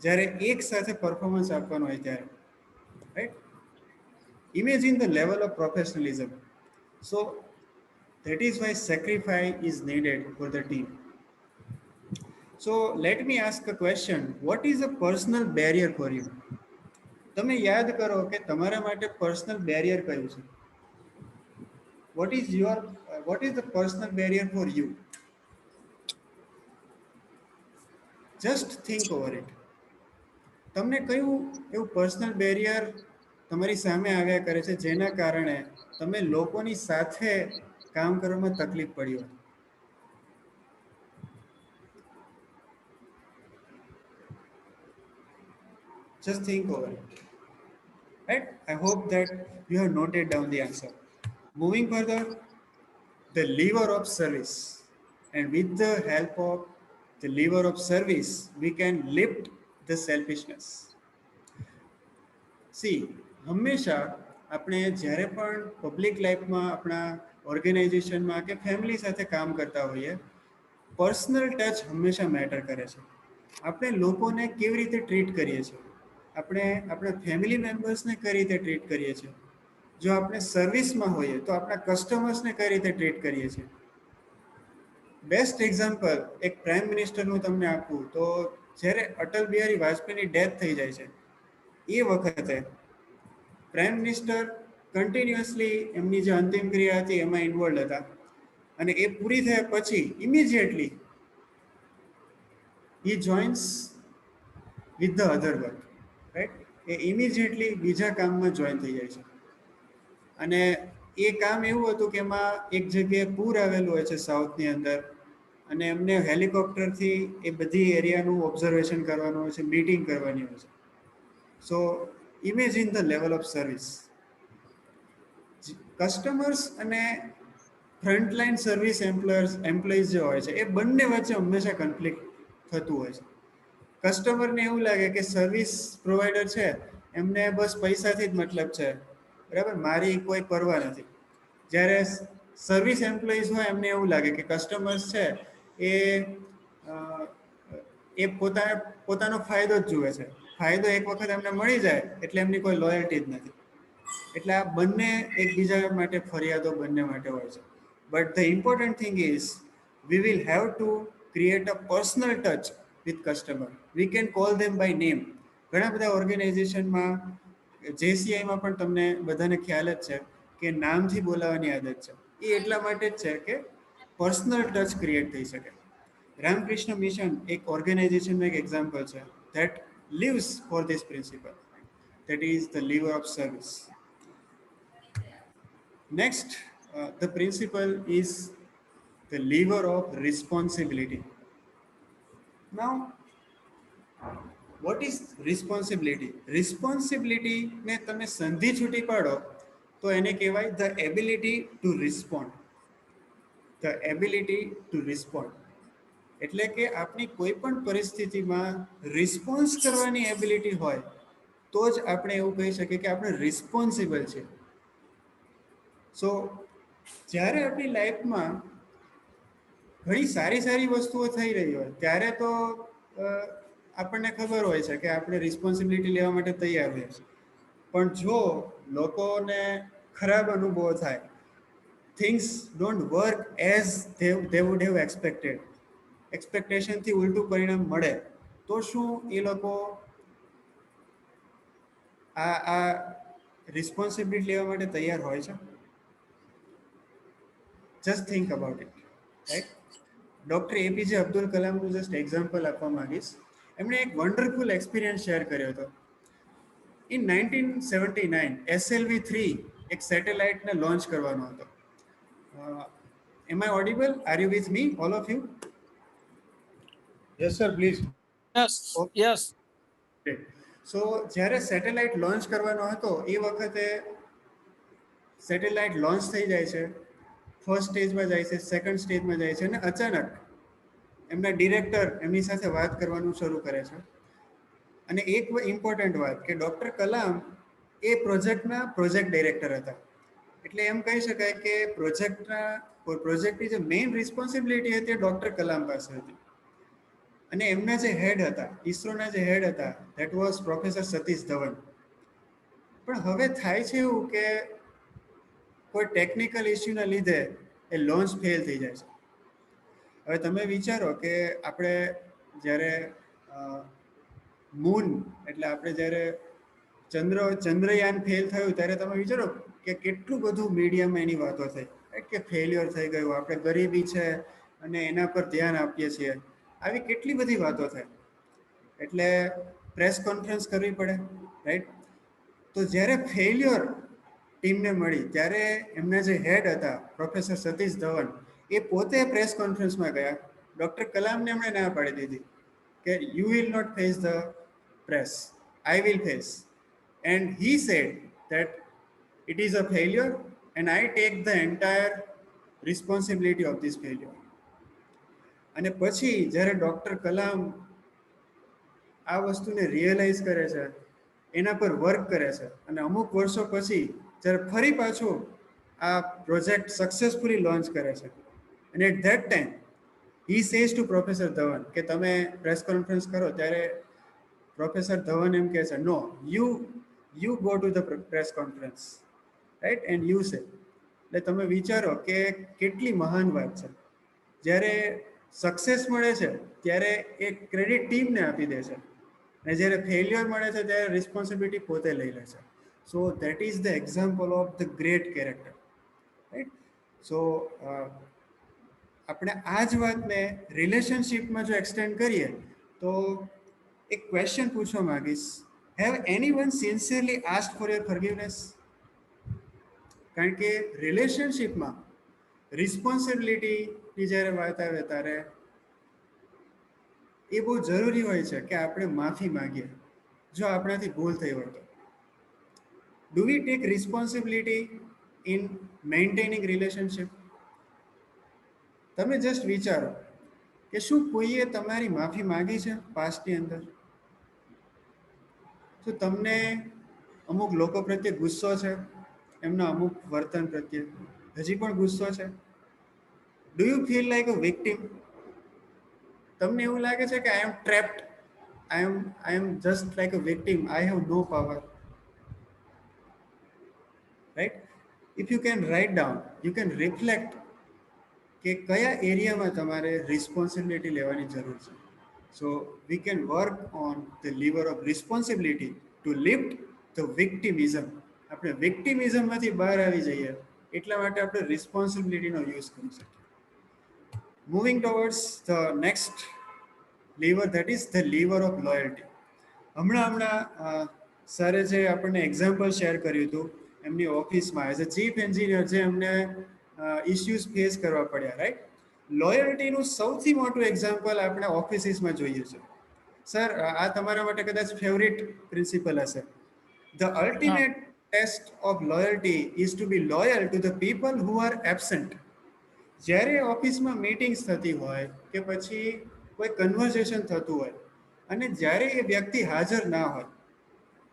જ્યારે એક સાથે પરફોર્મન્સ આપવાનું હોય ત્યારે, right? Imagine the level of professionalism. So that is why sacrifice is needed for the team. So let me ask a question. What is a personal barrier for you? તમે યાદ કરો કે તમારા માટે પર્સનલ બેરિયર કયું છે? what is the personal barrier for you? Just think over it. તમને કયું એવું પર્સનલ બેરિયર તમારી સામે આવ્યા કરે છે જેના કારણે તમે લોકોની સાથે કામ કરવામાં તકલીફ પડી હોય? Just think over it. Right? I hope that you have noted down the answer. Moving further, the lever of service. And with the help of the lever of service, we can lift the selfishness. See, હંમેશા આપણે જ્યારે પણ public લાઈફમાં આપણા ઓર્ગેનાઇઝેશનમાં કે family સાથે કામ કરતા હોઈએ, પર્સનલ ટચ હંમેશા મેટર કરે છે. આપણે લોકોને કેવી રીતે ટ્રીટ કરીએ છીએ, આપણે આપણા ફેમિલી મેમ્બર્સને કઈ રીતે ટ્રીટ કરીએ છીએ, જો આપણે સર્વિસમાં હોઈએ તો આપણા કસ્ટમર્સને કઈ રીતે ટ્રીટ કરીએ છીએ. બેસ્ટ એક્ઝામ્પલ એક પ્રાઇમ મિનિસ્ટરનું તમને આપું તો જ્યારે અટલ બિહારી વાજપેયીની ડેથ થઈ જાય છે એ વખતે પ્રાઇમ મિનિસ્ટર કન્ટિન્યુઅસલી એમની જે અંતિમ ક્રિયા હતી એમાં ઇન્વોલ્વ હતા અને એ પૂરી થયા પછી immediately he joins with the other work, right? A immediately બીજા કામમાં જોઈન થઈ જાય છે અને એ કામ એવું હતું કે એમાં એક જગ્યાએ પૂર આવેલું હોય છે સાઉથની અંદર અને એમને હેલિકોપ્ટરથી એ બધી એરિયાનું ઓબ્ઝર્વેશન કરવાનું હોય છે, મીટિંગ કરવાની હોય છે. So imagine the level of service. Customers અને ફ્રન્ટલાઇન સર્વિસ એમ્પ્લોઈઝ જે હોય છે એ બંને વચ્ચે હંમેશા કન્ફ્લિક્ટ થતું હોય છે. કસ્ટમરને એવું લાગે કે સર્વિસ પ્રોવાઈડર છે એમને બસ પૈસાથી જ મતલબ છે, બરાબર, મારી કોઈ પરવા નથી. જ્યારે સર્વિસ એમ્પ્લોઈઝ હોય એમને એવું લાગે કે કસ્ટમર્સ છે એ પોતાનો ફાયદો જ જુએ છે, ફાયદો એક વખત એમને મળી જાય એટલે એમની કોઈ લોયલ્ટી જ નથી. એટલે આ બંને એકબીજા માટે ફરિયાદો બંને માટે હોય છે. But the important thing is we will have to create a personal touch with customer. We can call them by name. ઘણા બધા ઓર્ગેનાઇઝેશનમાં, જેસીઆઈમાં પણ તમને બધાને ખ્યાલ જ છે કે નામથી બોલાવવાની આદત છે. એ એટલા માટે જ છે કે પર્સનલ ટચ ક્રિએટ થઈ શકે. રામકૃષ્ણ મિશન એક ઓર્ગેનાઇઝેશનનું એક એક્ઝામ્પલ છે that lives for this principle, that is the lever of service. Next, the principle is the lever of responsibility. Now, what is responsibility? Responsibility ને તમે સંધિ છૂટી પાડો તો એને કહેવાય the ability to respond. The ability to respond. એટલે કે આપણી કોઈ પણ પરિસ્થિતિમાં રિસ્પોન્સ કરવાની એબિલિટી હોય તો જ આપણે એવું કહી શકીએ કે આપણે રિસ્પોન્સિબલ છે. સો જ્યારે આપણી લાઈફમાં ઘણી સારી સારી વસ્તુઓ થઈ રહી હોય ત્યારે તો આપણને ખબર હોય છે કે આપણે રિસ્પોન્સિબિલિટી લેવા માટે તૈયાર હોઈએ છીએ. પણ જો લોકોને ખરાબ અનુભવો થાય, things don't work as they would have expected, એક્સપેક્ટેશનથી ઉલટું પરિણામ મળે તો શું એ લોકો આ રિસ્પોન્સિબિલિટી લેવા માટે તૈયાર હોય છે? Just think about it, right? Doctor APJ Abdul કલામનું જસ્ટ એક્ઝામ્પલ આપવા માંગીશ. એમણે એક વન્ડરફુલ એક્સપિરિયન્સ શેર કર્યો હતો. ઇન 1979 SLV-3 એક સેટેલાઇટને લોન્ચ કરવાનો હતો. Am I audible? Are you with me, all of you? Yes, sir, please. Yes, yes. સો જ્યારે સેટેલાઇટ લોન્ચ કરવાનો હતો એ વખતે સેટેલાઇટ લોન્ચ થઈ જાય છે, ફર્સ્ટ સ્ટેજમાં જાય છે, સેકન્ડ સ્ટેજમાં જાય છે અને અચાનક એમના ડિરેક્ટર એમની સાથે વાત કરવાનું શરૂ કરે છે. અને એક ઇમ્પોર્ટન્ટ વાત કે ડૉક્ટર કલામ એ પ્રોજેક્ટના પ્રોજેક્ટ ડાયરેક્ટર હતા. એટલે એમ કહી શકાય કે પ્રોજેક્ટના પ્રોજેક્ટની જે મેઇન રિસ્પોન્સિબિલિટી હતી એ ડૉક્ટર કલામ પાસે હતી. અને એમના જે હેડ હતા, ઇસરોના જે હેડ હતા, that was professor Satish Dhawan. પણ હવે થાય છે એવું કે કોઈ ટેકનિકલ ઇસ્યુના લીધે એ લોન્ચ ફેલ થઈ જાય છે. હવે તમે વિચારો કે આપણે જ્યારે મૂન એટલે આપણે જ્યારે ચંદ્રયાન ફેલ થયું ત્યારે તમે વિચારો કે કેટલું બધું મીડિયામાં એની વાતો થઈ કે ફેલ્યોર થઈ ગયું, આપણે ગરીબી છે અને એના પર ધ્યાન આપીએ છીએ, આવી કેટલી બધી વાતો થઈ. એટલે પ્રેસ કોન્ફરન્સ કરવી પડે, રાઈટ? તો જ્યારે ફેલ્યોર ટીમને મળી ત્યારે એમના જે હેડ હતા પ્રોફેસર સતીશ ધવન, એ પોતે પ્રેસ કોન્ફરન્સમાં ગયા. ડૉક્ટર કલામને એમણે ના પાડી દીધી કે you will not face the press, I will face. And he said that it is a failure and I take the entire responsibility of this failure. અને પછી જ્યારે ડૉક્ટર કલામ આ વસ્તુને રિયલાઇઝ કરે છે, એના પર વર્ક કરે છે, અને અમુક વર્ષો પછી જ્યારે ફરી પાછું આ પ્રોજેક્ટ સક્સેસફુલી લોન્ચ કરે છે, અને at that time he says to professor Dhawan કે તમે પ્રેસ કોન્ફરન્સ કરો, ત્યારે પ્રોફેસર ધવન એમ કહે છે, no, you go to the press conference, right, and you say. એટલે તમે વિચારો કે કેટલી મહાન વાત છે. જ્યારે સક્સેસ મળે છે ત્યારે એ ક્રેડિટ ટીમને આપી દે છે, અને જ્યારે ફેલ્યોર મળે છે ત્યારે રિસ્પોન્સિબિલિટી પોતે લઈ લે છે. So that is the example of the great character, right? So આપણે આ જ વાતને રિલેશનશિપમાં જો એક્સટેન્ડ કરીએ તો એક ક્વેશ્ચન પૂછવા માંગીશ, have anyone sincerely asked for your ફોરગિવનેસ? કારણ કે રિલેશનશિપમાં રિસ્પોન્સિબિલિટીની જ્યારે વાત આવે ત્યારે એ બહુ જરૂરી હોય છે કે આપણે માફી માંગીએ જો આપણાથી ભૂલ થઈ હોય તો. Do we take responsibility in maintaining relationship? તમે જસ્ટ વિચારો કે શું કોઈએ તમારી માફી માંગી છે પાસ્ટની અંદર? તો તમને અમુક લોકો પ્રત્યે ગુસ્સો છે, એમના અમુક વર્તન પ્રત્યે હજી પણ ગુસ્સો છે? Do you feel like a victim? તમને એવું લાગે છે કે I am trapped, I am just like a victim, I have no power, right? If you can write down, you can reflect કે કયા એરિયામાં તમારે રિસ્પોન્સિબિલિટી લેવાની જરૂર છે. So we can work on the lever of responsibility to lift the victimism. આપણે વિક્ટિમિઝમમાંથી બહાર આવી જઈએ એટલા માટે આપણે રિસ્પોન્સિબિલિટીનો યુઝ કરી શકીએ. Moving towards the next lever, that is the lever of loyalty. હમણાં સરે જે આપણને એક્ઝામ્પલ શેર કર્યું હતું એમની ઓફિસમાં એઝ અ ચીફ એન્જિનિયર જે એમને ઇસ્યુઝ ફેસ કરવા પડ્યા, રાઈટ? લોયલ્ટીનું સૌથી મોટું એક્ઝામ્પલ આપણે ઓફિસીસમાં જોઈએ છે. સર, આ તમારા માટે કદાચ ફેવરિટ પ્રિન્સિપલ હશે. The ultimate test of loyalty is to be loyal to the people who are absent. જ્યારે ઓફિસમાં મીટિંગ્સ થતી હોય કે પછી કોઈ કન્વર્ઝેશન થતું હોય અને જ્યારે એ વ્યક્તિ હાજર ના હોય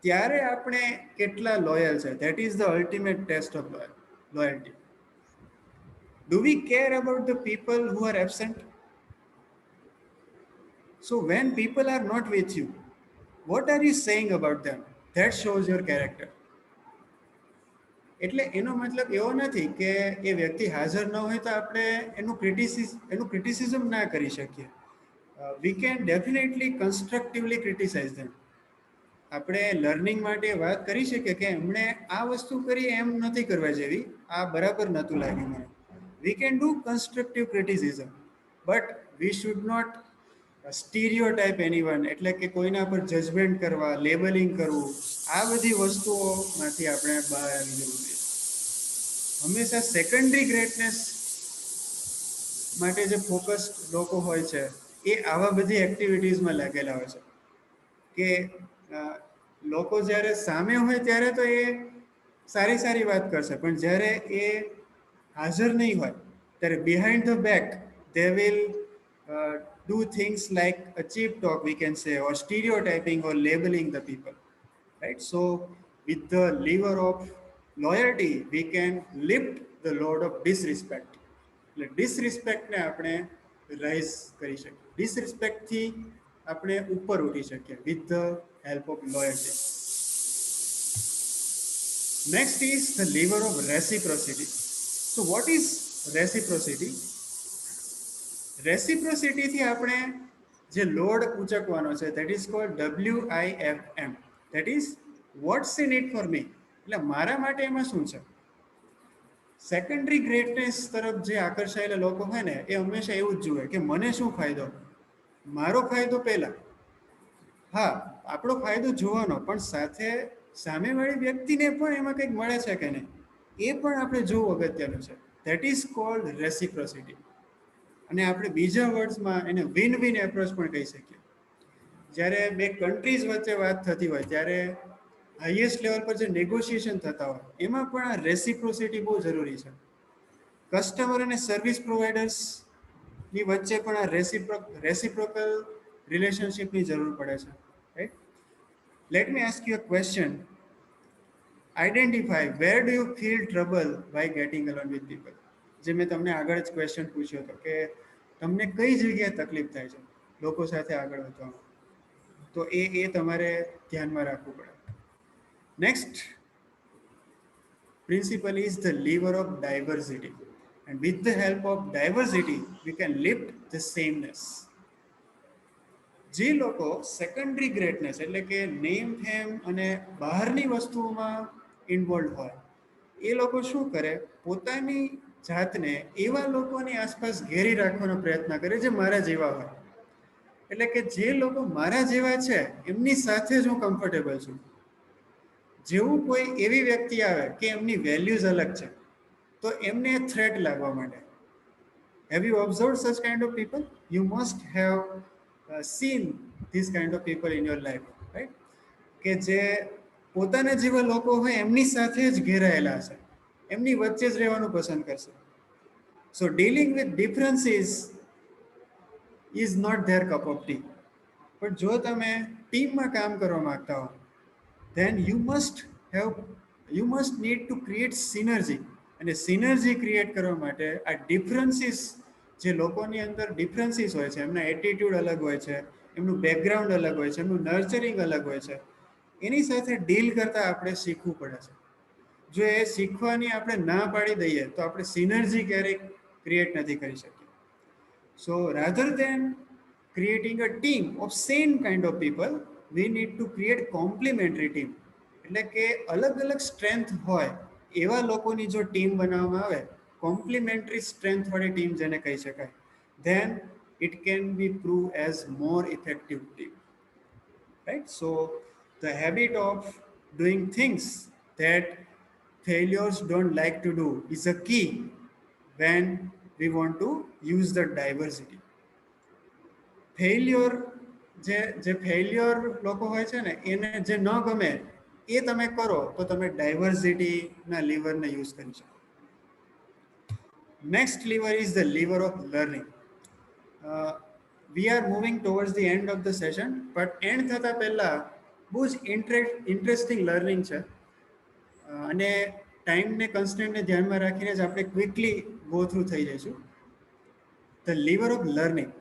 ત્યારે આપણે કેટલા લોયલ છે, that is the ultimate test of loyalty. Do we care about the people who are absent? So when people are not with you, what are you saying about them? That shows your character. એટલે એનો મતલબ એવો નથી કે એ વ્યક્તિ હાજર ન હોય તો આપણે એનું ક્રિટિસિઝમ ના કરી શકીએ. વી કેન ડેફિનેટલી કન્સ્ટ્રક્ટિવલી ક્રિટિસાઇઝ ધેમ. આપણે લર્નિંગ માટે વાત કરી શકીએ કે એમણે આ વસ્તુ કરી એમ નથી કરવા જેવી, આ બરાબર નહોતું લાગ્યું મને. We can do constructive criticism, but we should not stereotype anyone, એટલે કે કોઈના પર જજમેન્ટ કરવા, લેબલિંગ કરવું, આ બધી વસ્તુઓમાંથી આપણે બહાર આવી જવું જોઈએ. હંમેશા સેકન્ડરી ગ્રેટનેસ માટે જે ફોકસ્ડ લોકો હોય છે એ આવા બધી એક્ટિવિટીઝમાં લાગેલા હોય છે કે લોકો જ્યારે સામે હોય ત્યારે તો એ સારી વાત કરશે, પણ જ્યારે એ હાજર નહીં હોય ત્યારે behind the back they will do things like a cheap talk, we can say, or stereotyping or labeling the people, right? So with the lever of loyalty we can lift the load of disrespect. એટલે ડિસરિસ્પેક્ટને આપણે rise કરી શકીએ, ડિસરિસ્પેક્ટથી આપણે ઉપર ઉઠી શકીએ with the help of loyalty. Next is the lever of reciprocity. So what is reciprocity? Reciprocity થી આપણે જે લોડ ઉચકવાનો છે that is called WIFM, that is what's in it for me, એટલે મારા માટે એમાં શું છે. સેકન્ડરી ગ્રેટનેસ તરફ જે આકર્ષાયેલા લોકો હોય ને એ હંમેશા એવું જ જુએ કે મને શું ફાયદો, મારો ફાયદો પહેલા. હા, આપણો ફાયદો જોવાનો, પણ સાથે સામેવાળી વ્યક્તિને પણ એમાં કંઈક મળે છે કે નહીં એ પણ આપણે જોવું અગત્યનું છે. That is cold reciprocity. અને આપણે બીજા વર્ડ્સમાં એને વિન વિન એપ્રોચ પણ કહી શકીએ. જ્યારે બે કન્ટ્રીઝ વચ્ચે વાત થતી હોય ત્યારે હાઈએસ્ટ લેવલ પર જે નેગોશિએશન થતા હોય એમાં પણ આ રેસિપ્રોસિટી બહુ જરૂરી છે. કસ્ટમર અને સર્વિસ પ્રોવાઇડર્સની વચ્ચે પણ આ રેસિપ્રોકલ રિલેશનશિપની જરૂર પડે છે. Right? Let me ask you a question. Identify where do you feel trouble by getting alone with people. જે મેં તમને આગળ જ ક્વેશ્ચન પૂછ્યો હતો કે તમને કઈ જગ્યાએ તકલીફ થાય છે લોકો સાથે આગળ વધવામાં, તો એ તમારે ધ્યાનમાં રાખવું પડે. Next principle is the lever of diversity, and with the help of diversity we can lift the sameness. જે લોકો સેકન્ડરી ગ્રેટનેસ એટલે કે નેમ ફેમ અને બહારની વસ્તુઓમાં ઇન્વોલ્વ હોય એ લોકો શું કરે, પોતાની જાતને એવા લોકોની આસપાસ ઘેરી રાખવાનો પ્રયત્ન કરે જે મારા જેવા હોય. એટલે કે જે લોકો મારા જેવા છે એમની સાથે જ હું કમ્ફર્ટેબલ છું. જેવું કોઈ એવી વ્યક્તિ આવે કે એમની વેલ્યુઝ અલગ છે તો એમને થ્રેટ લાગવા માંડે. હેવ યુ ઓબ્ઝર્વ સચ kind of people? You must have seen this kind of people in your life, right? કે જે પોતાના જેવા લોકો હોય એમની સાથે જ ઘેરાયેલા હશે, એમની વચ્ચે જ રહેવાનું પસંદ કરશે. So dealing with differences is not their cup of tea. પણ જો તમે ટીમમાં કામ કરવા માંગતા હો then you must need to create synergy. અને સિનર્જી ક્રિએટ કરવા માટે આ ડિફરન્સીસ, જે લોકોની અંદર ડિફરન્સીસ હોય છે, એમના એટીટ્યુડ અલગ હોય છે, એમનું બેકગ્રાઉન્ડ અલગ હોય છે, એમનું નર્ચરિંગ અલગ હોય છે, એની સાથે ડીલ કરતાં આપણે શીખવું પડે છે. જો એ શીખવાની આપણે ના પાડી દઈએ તો આપણે સિનર્જી ક્યારેય ક્રિએટ નથી કરી શકીએ. So rather than creating a team of same kind of people, we need to create complementary team. એટલે કે અલગ અલગ સ્ટ્રેન્થ હોય એવા લોકોની જો ટીમ બનાવવામાં આવે, કોમ્પ્લિમેન્ટરી સ્ટ્રેન્થ વાળી ટીમ જેને કહી શકાય, then it can be proved as more effective team. Right? So the habit of doing things that failures don't like to do is a key when we want to use the diversity. Failure જે failure લોકો હોય છે ને એને જે ન ગમે એ તમે કરો તો તમે ડાયવર્સિટીના લીવરને યુઝ કરી શકો. Next lever is the lever of learning. We are moving towards the end of the session, but end થતાં પહેલાં બહુ જ ઇન્ટરેસ્ટિંગ લર્નિંગ છે અને ટાઈમને કન્સ્ટન્ટને ધ્યાનમાં રાખીને જ આપણે ક્વિકલી ગો થ્રુ થઈ જઈશું. The lever of learning.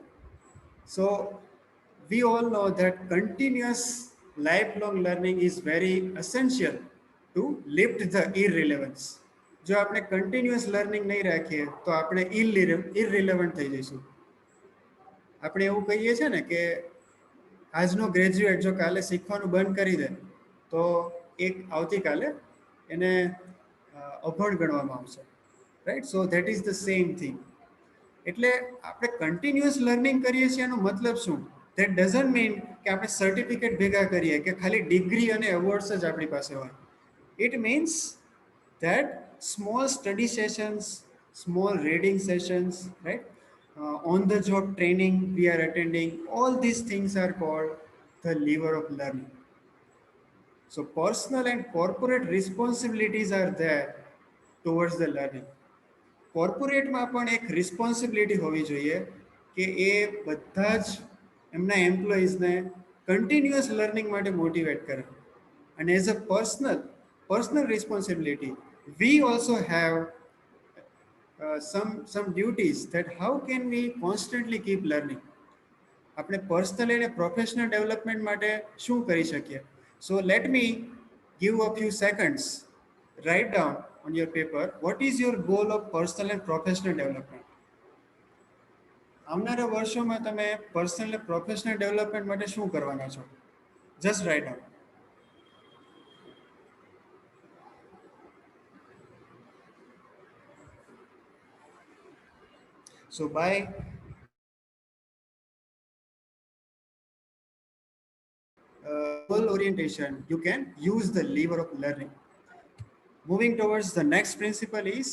So we all know that continuous lifelong learning is very essential to lift the irrelevance. જો આપણે કન્ટિન્યુઅસ લર્નિંગ નહીં રાખીએ તો આપણે ઇરરિલેવન્ટ થઈ જઈશું. આપણે એવું કહીએ છીએ ને કે આજનો ગ્રેજ્યુએટ જો કાલે શીખવાનું બંધ કરી દે તો આવતીકાલે એને અભણ ગણવામાં આવશે. Right? So that is the same thing. એટલે આપણે કન્ટિન્યુઅસ લર્નિંગ કરીએ છીએ એનો મતલબ શું? ધેટ ડઝન્ટ મીન કે આપણે સર્ટિફિકેટ ભેગા કરીએ કે ખાલી ડિગ્રી અને એવોર્ડ્સ જ આપણી પાસે હોય. It means that small study sessions, small reading sessions, right, on the job training we are attending, all this things are called the lever of learning. So personal and corporate responsibilities are there towards the learning. કોર્પોરેટમાં પણ એક responsibility હોવી જોઈએ કે એ બધા જ એમના એમ્પ્લોઈઝને continuous learning માટે મોટિવેટ કરે. અને as a personal responsibility we also have some duties that how can we constantly keep learning. આપણે પર્સનલ અને પ્રોફેશનલ ડેવલપમેન્ટ માટે શું કરી શકીએ? So let me give a few seconds. Write down on your paper what is your goal of personal and professional development. આવનારા વર્ષોમાં તમે personal અને પ્રોફેશનલ ડેવલપમેન્ટ માટે શું કરવાના છો? Just write down. So by goal orientation, you can use the lever of learning. Moving towards the next principle is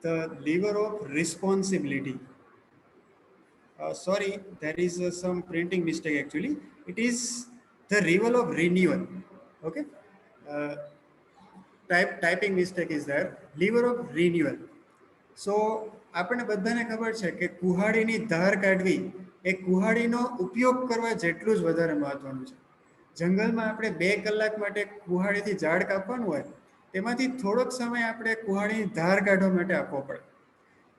the lever of responsibility. Sorry, there is some printing mistake actually. It is the lever of renewal. Okay. Typing mistake is there. Lever of renewal. સો આપણને બધાને ખબર છે કે કુહાડીની ધાર કાઢવી એ કુહાડીનો ઉપયોગ કરવા જેટલું જ વધારે મહત્વનું છે. જંગલમાં આપણે 2 કલાક માટે કુહાડીથી ઝાડ કાપવાનું હોય, તેમાંથી થોડોક સમય આપણે કુહાડીની ધાર કાઢવા માટે આપવો પડે.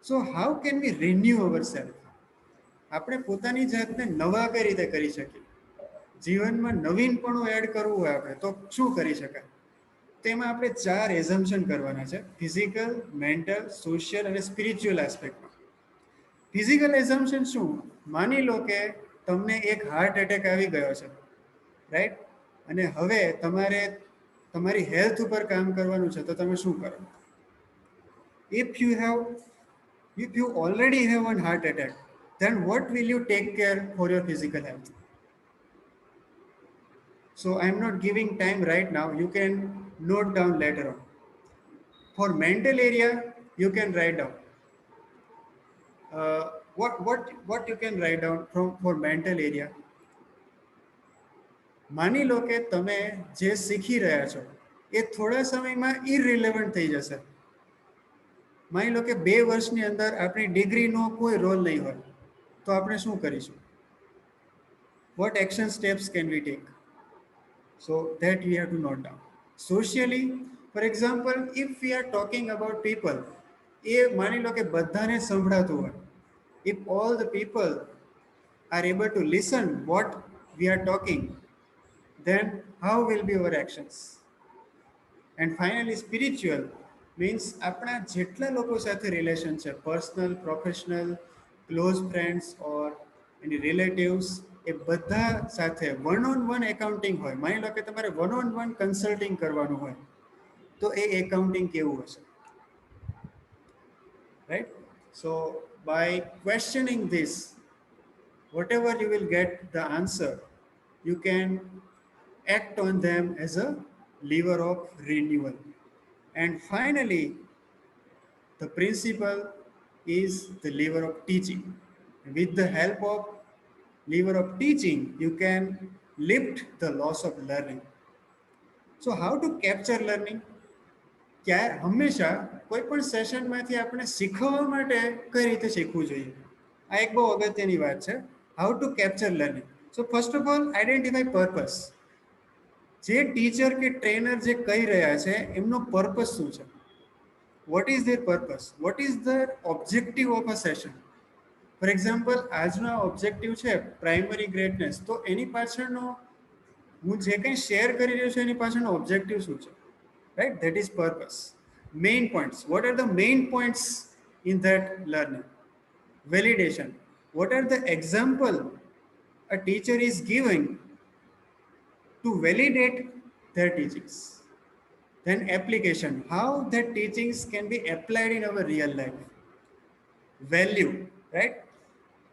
સો how can V renew our self? આપણે પોતાની જાતને નવા કઈ રીતે કરી શકીએ? જીવનમાં નવીનપણું એડ કરવું હોય આપણે તો શું કરી શકાય? તેમાં આપણે 4 એઝમ્પશન કરવાના છે: ફિઝિકલ, મેન્ટલ, સોશિયલ અને સ્પિરિચ્યુઅલ એસ્પેક્ટમાં. ફિઝિકલ એઝમ્પશન શું? માની લો કે તમને એક હાર્ટ એટેક આવી ગયો છે, રાઈટ? અને હવે તમારે તમારી હેલ્થ ઉપર કામ કરવાનું છે, તો તમે શું કરો? If you already have one heart attack, then what will you take care for your physical health? So I am not giving time right now. You can note down later on. For mental area, you can write down. What you can write down for mental area? માની લો કે તમે જે શીખી રહ્યા છો એ થોડા સમયમાં ઇરરિલેવન્ટ થઈ જશે. માની લો કે 2 વર્ષની અંદર આપણી ડિગ્રીનો કોઈ રોલ નહીં હોય, તો આપણે શું કરીશું? What action steps can we take? So that we have to note down. Socially, for example, if we are talking about people, એ માની લો કે બધાને સંભળાતું હોય. If all the people are able to listen what we are talking, then how will be our actions? And finally, spiritual means આપણા જેટલા લોકો સાથે relation છે, પર્સનલ, પ્રોફેશનલ, ક્લોઝ ફ્રેન્ડ્સ ઓર એની રિલેટિવ્સ, એ બધા સાથે one-on-one એકાઉન્ટિંગ હોય. માની લો કે તમારે one-on-one કન્સલ્ટિંગ કરવાનું હોય, તો એ એકાઉન્ટિંગ કેવું હશે? Right? So by questioning this, whatever you will get the answer, you can act on them as a lever of renewal. And finally, the principle is the lever of teaching. With the help of lever of teaching, you can lift the loss of learning. So how to capture learning? હંમેશા કોઈ પણ સેશનમાંથી આપણે શીખવા માટે કઈ રીતે શીખવું જોઈએ? આ એક બહુ અગત્યની વાત છે. How to capture learning. So first of all identify purpose. જે ટીચર કે ટ્રેનર જે કહી રહ્યા છે એમનો પર્પસ શું છે? What is there purpose? Vote is the objective of a session? For example, આજનો ઓબ્જેક્ટિવ છે પ્રાઇમરી ગ્રેટનેસ, તો એની પાછળનો હું જે કંઈ શેર કરી રહ્યો છું એની પાછળનો ઓબ્જેક્ટિવ શું છે? Right? That is purpose. Main points. What are the main points in that learning? Validation. What are the example a teacher is giving to validate their teachings? Then application. How that teachings can be applied in our real life. Value. Right?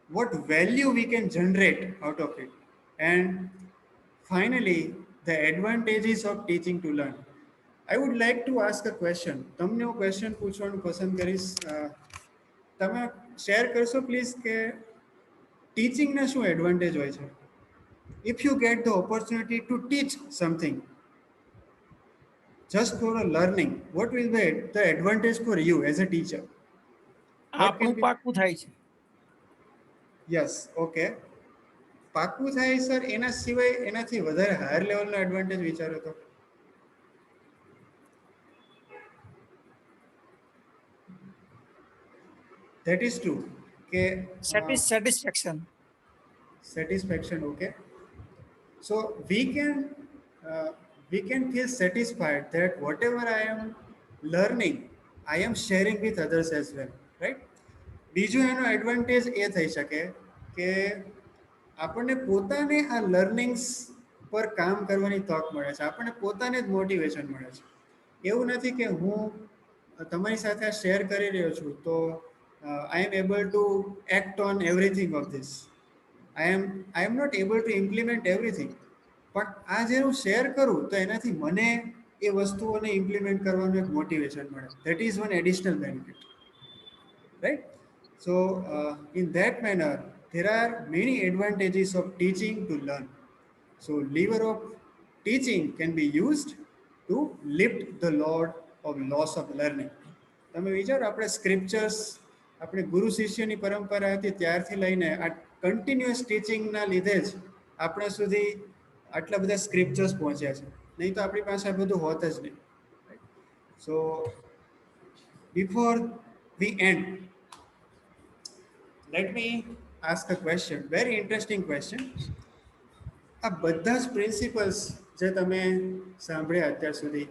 What value we can generate out of it. And finally, the advantages of teaching to learn. I would like to ask a question. તમને હું question પૂછવાનું પસંદ કરીશ. તમે share કરશો please કે ટીચિંગના શું advantage હોય છે? If you get the opportunity to teach something just for a learning, what will be the advantage for you as a teacher? આપણું પાકું થાય છે. Yes, okay. પાકું થાય સર, એના સિવાય એનાથી વધારે હાયર લેવલનો એડવાન્ટેજ વિચારો તો? that is true કે satisfaction. satisfaction, okay. So we can feel satisfied that whatever I am learning I am sharing with others as well, right? બીજું એનો એડવાન્ટેજ એ થઈ શકે કે આપણને પોતાને આ લર્નિંગ્સ પર કામ કરવાની તક મળે છે, આપણને પોતાને જ મોટિવેશન મળે છે. એવું નથી કે હું તમારી સાથે આ શેર કરી રહ્યો છું તો I am able to act on everything of this, I am not able to implement everything. પણ આ જે હું શેર કરું તો એનાથી મને એ વસ્તુઓને ઇમ્પ્લિમેન્ટ કરવાનું એક મોટિવેશન મળે. That is one additional benefit, right? So in that manner there are many advantages of teaching to learn. So lever of teaching can be used to lift the load of loss of learning. તમે વિચારો આપણે સ્ક્રિપ્ચર્સ, આપણે ગુરુ શિષ્યની પરંપરા હતી ત્યારથી લઈને આ કન્ટિન્યુઅસ ટીચિંગના લીધે જ આપણા સુધી આટલા બધા સ્ક્રિપ્ચર્સ પહોંચ્યા છે, નહીં તો આપણી પાસે આ બધું હોત જ નહીં. સો before we and, let me ask a question, very interesting question. આ બધા જ પ્રિન્સિપલ્સ જે તમે સાંભળ્યા અત્યાર સુધી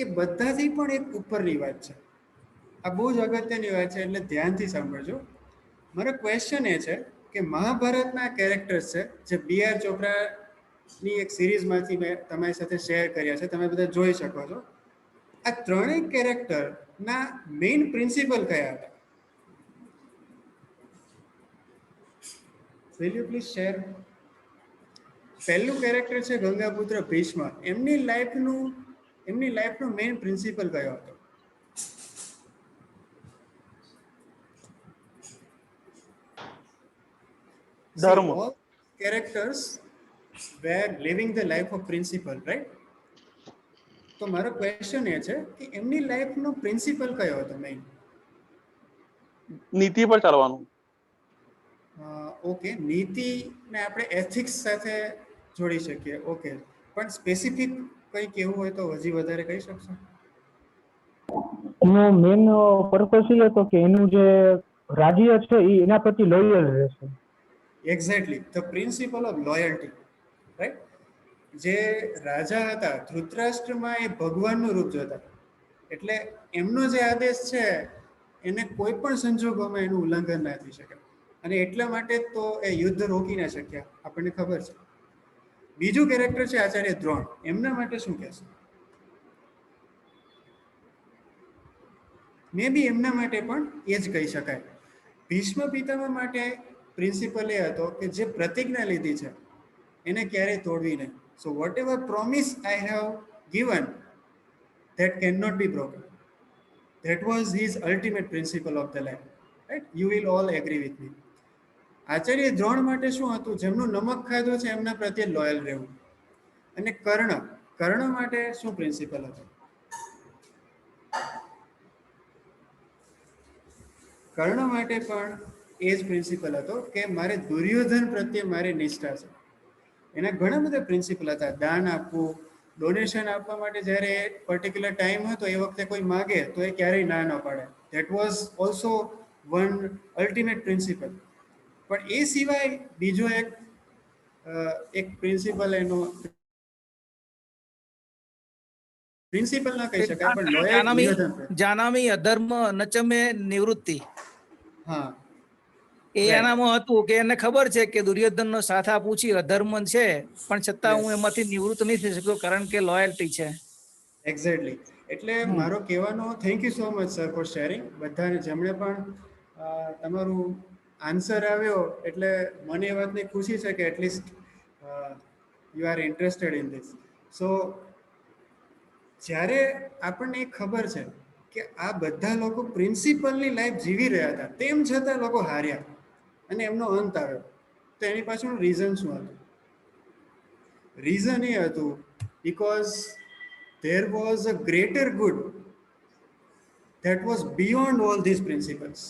એ બધાથી પણ એક ઉપરની વાત છે. આ બહુ જ અગત્યની વાત છે, એટલે ધ્યાનથી સાંભળજો. મારો ક્વેશ્ચન એ છે કે મહાભારતના કેરેક્ટર્સ છે જે BR ચોપરાની એક સિરીઝમાંથી મેં તમારી સાથે શેર કર્યા છે, તમે બધા જોઈ શકો છો. આ ત્રણેય કેરેક્ટરના મેઇન પ્રિન્સિપલ કયા હતા? Will you please share? પહેલું કેરેક્ટર છે ગંગાપુત્ર ભીષ્મ. એમની લાઈફનો મેઇન પ્રિન્સિપલ કયો હતો? ધર્મ. All characters were living the life of principle, right? તો મારો ક્વેશ્ચન એ છે કે એમની લાઈફનો પ્રિન્સિપલ કયો હતો મેઇન? નીતિ પર ચાલવાનું. ઓકે, નીતિને આપણે એથિક્સ સાથે જોડી શકીએ, ઓકે. પણ સ્પેસિફિક કંઈ કહેવું હોય તો હજી વધારે કહી શકશો? એનો મેઇન પર્પસ એ હતો કે એનું જે રાજ્ય છે એ એના પ્રતિ લોયલ રહેશે. Exactly, the principal of loyalty, right? જે રાજા હતા ધૃતરાષ્ટ્રમાં એ ભગવાનનું રૂપ જોતા, એટલે એમનો જે આદેશ છે એને કોઈ પણ સંજોગોમાં એનું ઉલ્લંઘન ના થઈ શકે, અને એટલા માટે તો એ યુદ્ધ રોકી ના શક્યા, આપણને ખબર છે. બીજું કેરેક્ટર છે આચાર્ય દ્રોણ. એમના માટે શું કહેશો? મે બી એમના માટે પણ એ જ કહી શકાય. ભીષ્મ પિતામહ માટે પ્રિન્સિપલ એ હતો કે જે પ્રતિજ્ઞા લીધી છે એને ક્યારેય તોડવી નહીં. So what ever promise I have given that cannot be broken. That was his ultimate principle of the life, right? You will all agree with me. Acharya Drona માટે શું હતું? જેમનું નમક ખાધું છે એમના પ્રત્યે લોયલ રહેવું. અને કર્ણ માટે શું પ્રિન્સિપલ હતું? કર્ણ માટે પણ એ જ પ્રિન્સિપલ હતો કે મારે દુર્યોધન પ્રત્યે મારે નિષ્ઠા છે. એના ઘણા બધા પ્રિન્સિપલ હતા. દાન આપવું, ડોનેશન આપવા માટે જ્યારે પર્ટિક્યુલર ટાઈમ હોય તો એ વખતે કોઈ માગે તો એ ક્યારેય ના ન પાડે. That was also one ultimate principal. પણ એ સિવાય બીજો એક પ્રિન્સિપલ એનો પ્રિન્સિપલ ના કહી શકાય પણ લોયલ જાનામી અધર્મ નચમે નિવૃત્તિ. હા, એ એનામાં હતું કે એને ખબર છે કે દુર્યોધનનો સાથ આપું છું અધર્મ છે, પણ છતાં હું એમાંથી નિવૃત્ત નહીં થઈ શક્યો કારણ કે લોયલ્ટી છે. એક્ઝેક્ટલી. એટલે મારો કહેવાનો, thank you so much sir for sharing. બધાને જેમણે પણ તમારું આન્સર આવ્યો એટલે મને એ વાતની ખુશી છે કે at least you are interested in this. So જ્યારે આપણને એ ખબર છે કે આ બધા લોકો પ્રિન્સિપલની લાઈફ જીવી રહ્યા હતા, તેમ છતાં લોકો હાર્યા અને એમનો અંત આવ્યો, તો એની પાછળનું રીઝન શું હતું? રીઝન એ હતું because there was a greater good that was beyond all these principles.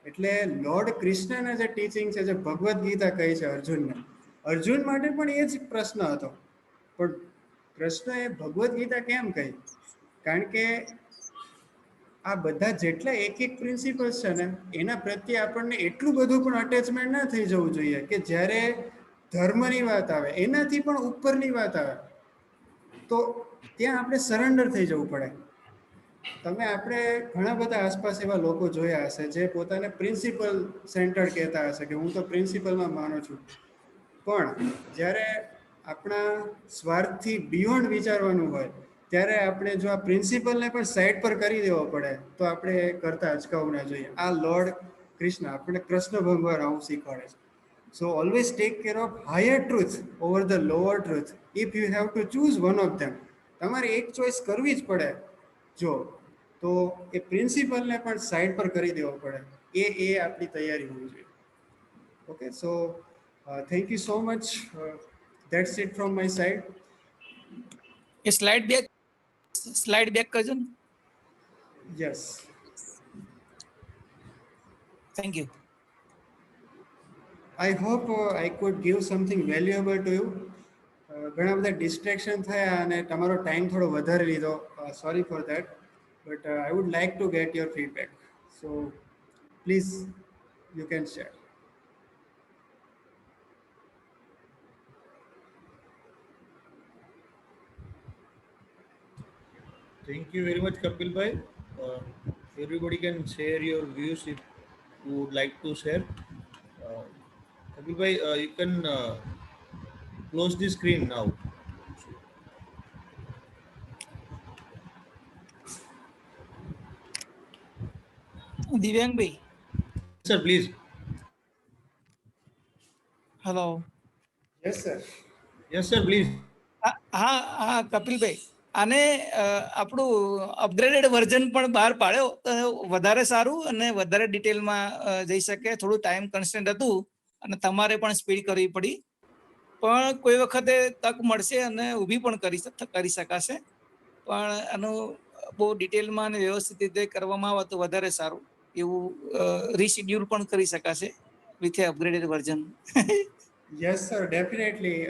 એટલે લોર્ડ કૃષ્ણના જે ટીચિંગ છે, જે ભગવદ્ ગીતા કહી છે અર્જુનને, અર્જુન માટે પણ એ જ પ્રશ્ન હતો. પણ કૃષ્ણએ ભગવદ્ ગીતા કેમ કહી? કારણ કે આ બધા જેટલા એક પ્રિન્સિપલ્સ છે ને એના પ્રત્યે આપણને એટલું બધું પણ અટેચમેન્ટ ના થઈ જવું જોઈએ કે જ્યારે ધર્મની વાત આવે, એનાથી પણ ઉપરની વાત આવે તો ત્યાં આપણે સરેન્ડર થઈ જવું પડે. તમે આપણે ઘણા બધા આસપાસ એવા લોકો જોયા હશે જે પોતાને પ્રિન્સિપલ સેન્ટર્ડ કહેતા હશે કે હું તો પ્રિન્સિપલમાં માનું છું, પણ જ્યારે આપણા સ્વાર્થથી બિયોન્ડ વિચારવાનું હોય ત્યારે આપણે જો આ પ્રિન્સિપલને પણ સાઈડ પર કરી દેવો પડે તો આપણે એ કરતા અચકાવવું ના જોઈએ. આ લોર્ડ કૃષ્ણ આપણે કૃષ્ણ ભગવાન આવું શીખવાડે છે. So always take care of higher truth over the lower truth if you have to choose one of them. તમારે એક ચોઈસ કરવી જ પડે જો, તો એ પ્રિન્સિપલને પણ સાઈડ પર કરી દેવો પડે. એ આપણી તૈયારી હોવી જોઈએ. Okay, so thank you so much. That's it from my side. A slide back કરજો ને. Yes. Thank you. I hope I could give something valuable to you. ઘણા બધા ડિસ્ટ્રેક્શન થયા અને તમારો ટાઈમ થોડો વધારે લીધો. Sorry for that, but I would like two get your feedback. So please you can share. Thank you very much, Kapil bhai. Everybody can share your views if you would like to share. Kapil bhai, you can close the screen now. Divyangbhai. Sir, please. Hello. Yes sir. Yes, sir, please. હા કપિલભાઈ, આને આપણું upgraded version પણ બહાર પાડ્યો તો વધારે સારું અને વધારે ડિટેલમાં જઈ શકે. થોડું ટાઈમ કન્સ્ટન્ટ હતું અને તમારે પણ સ્પીડ કરવી પડી, પણ કોઈ વખતે તક મળશે અને ઊભી પણ કરી શકાશે. પણ આનું બહુ ડિટેલમાં અને વ્યવસ્થિત રીતે કરવામાં આવે તો વધારે સારું. એવું રીશેડ્યુલ પણ કરી શકાશે with upgraded version. Yes sir, definitely.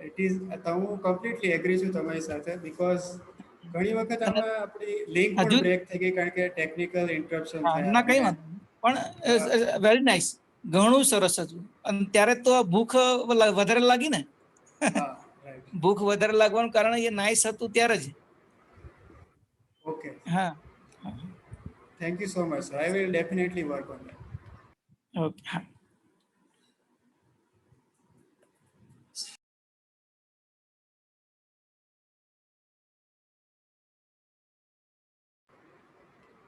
It is, હું કમ્પ્લીટલી એગ્રી છું તમારી સાથે, બીકોઝ ઘણી વખત આમાં આપણી લિંક પણ હજુ બ્રેક થઈ ગઈ કારણ કે ટેકનિકલ ઇન્ટરપ્શન થયા. ના કઈ વાંધો નહીં. પણ વેરી નાઇસ, ઘણું સરસ હતું. અને ત્યારે તો ભૂખ વધારે લાગી ને. હા, રાઈટ. ભૂખ વધારે લાગવાનું કારણ એ નાઇસ હતું ત્યારે જ. ઓકે, હા. Thank you so much sir. I will definitely work on that. Okay. હા.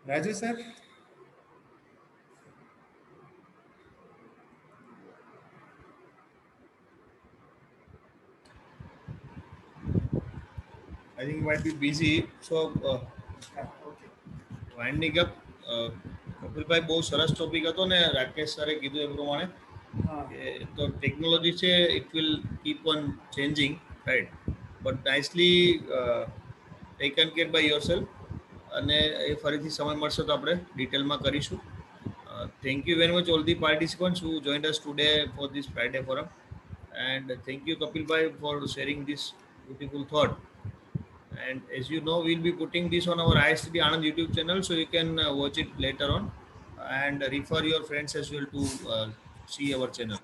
Raju sir. I think you might be busy. So, okay. winding up, કપિલભાઈ બહુ સરસ ટોપિક હતો ને રાકેશ સરે કીધું એ પ્રમાણે હા, કે તો ટેકનોલોજી છે, it will keep on changing, right, but nicely taken care bye your self. અને એ ફરીથી સમય મળશે તો આપણે ડિટેલમાં કરીશું. Thank you very much all the participants who joined us today for this Friday forum, and thank you Kapilbhai for sharing this beautiful thought. And as you know, we'll be putting this on our ISTD Anand YouTube channel, so you can watch it later on and refer your friends as well to see our channel.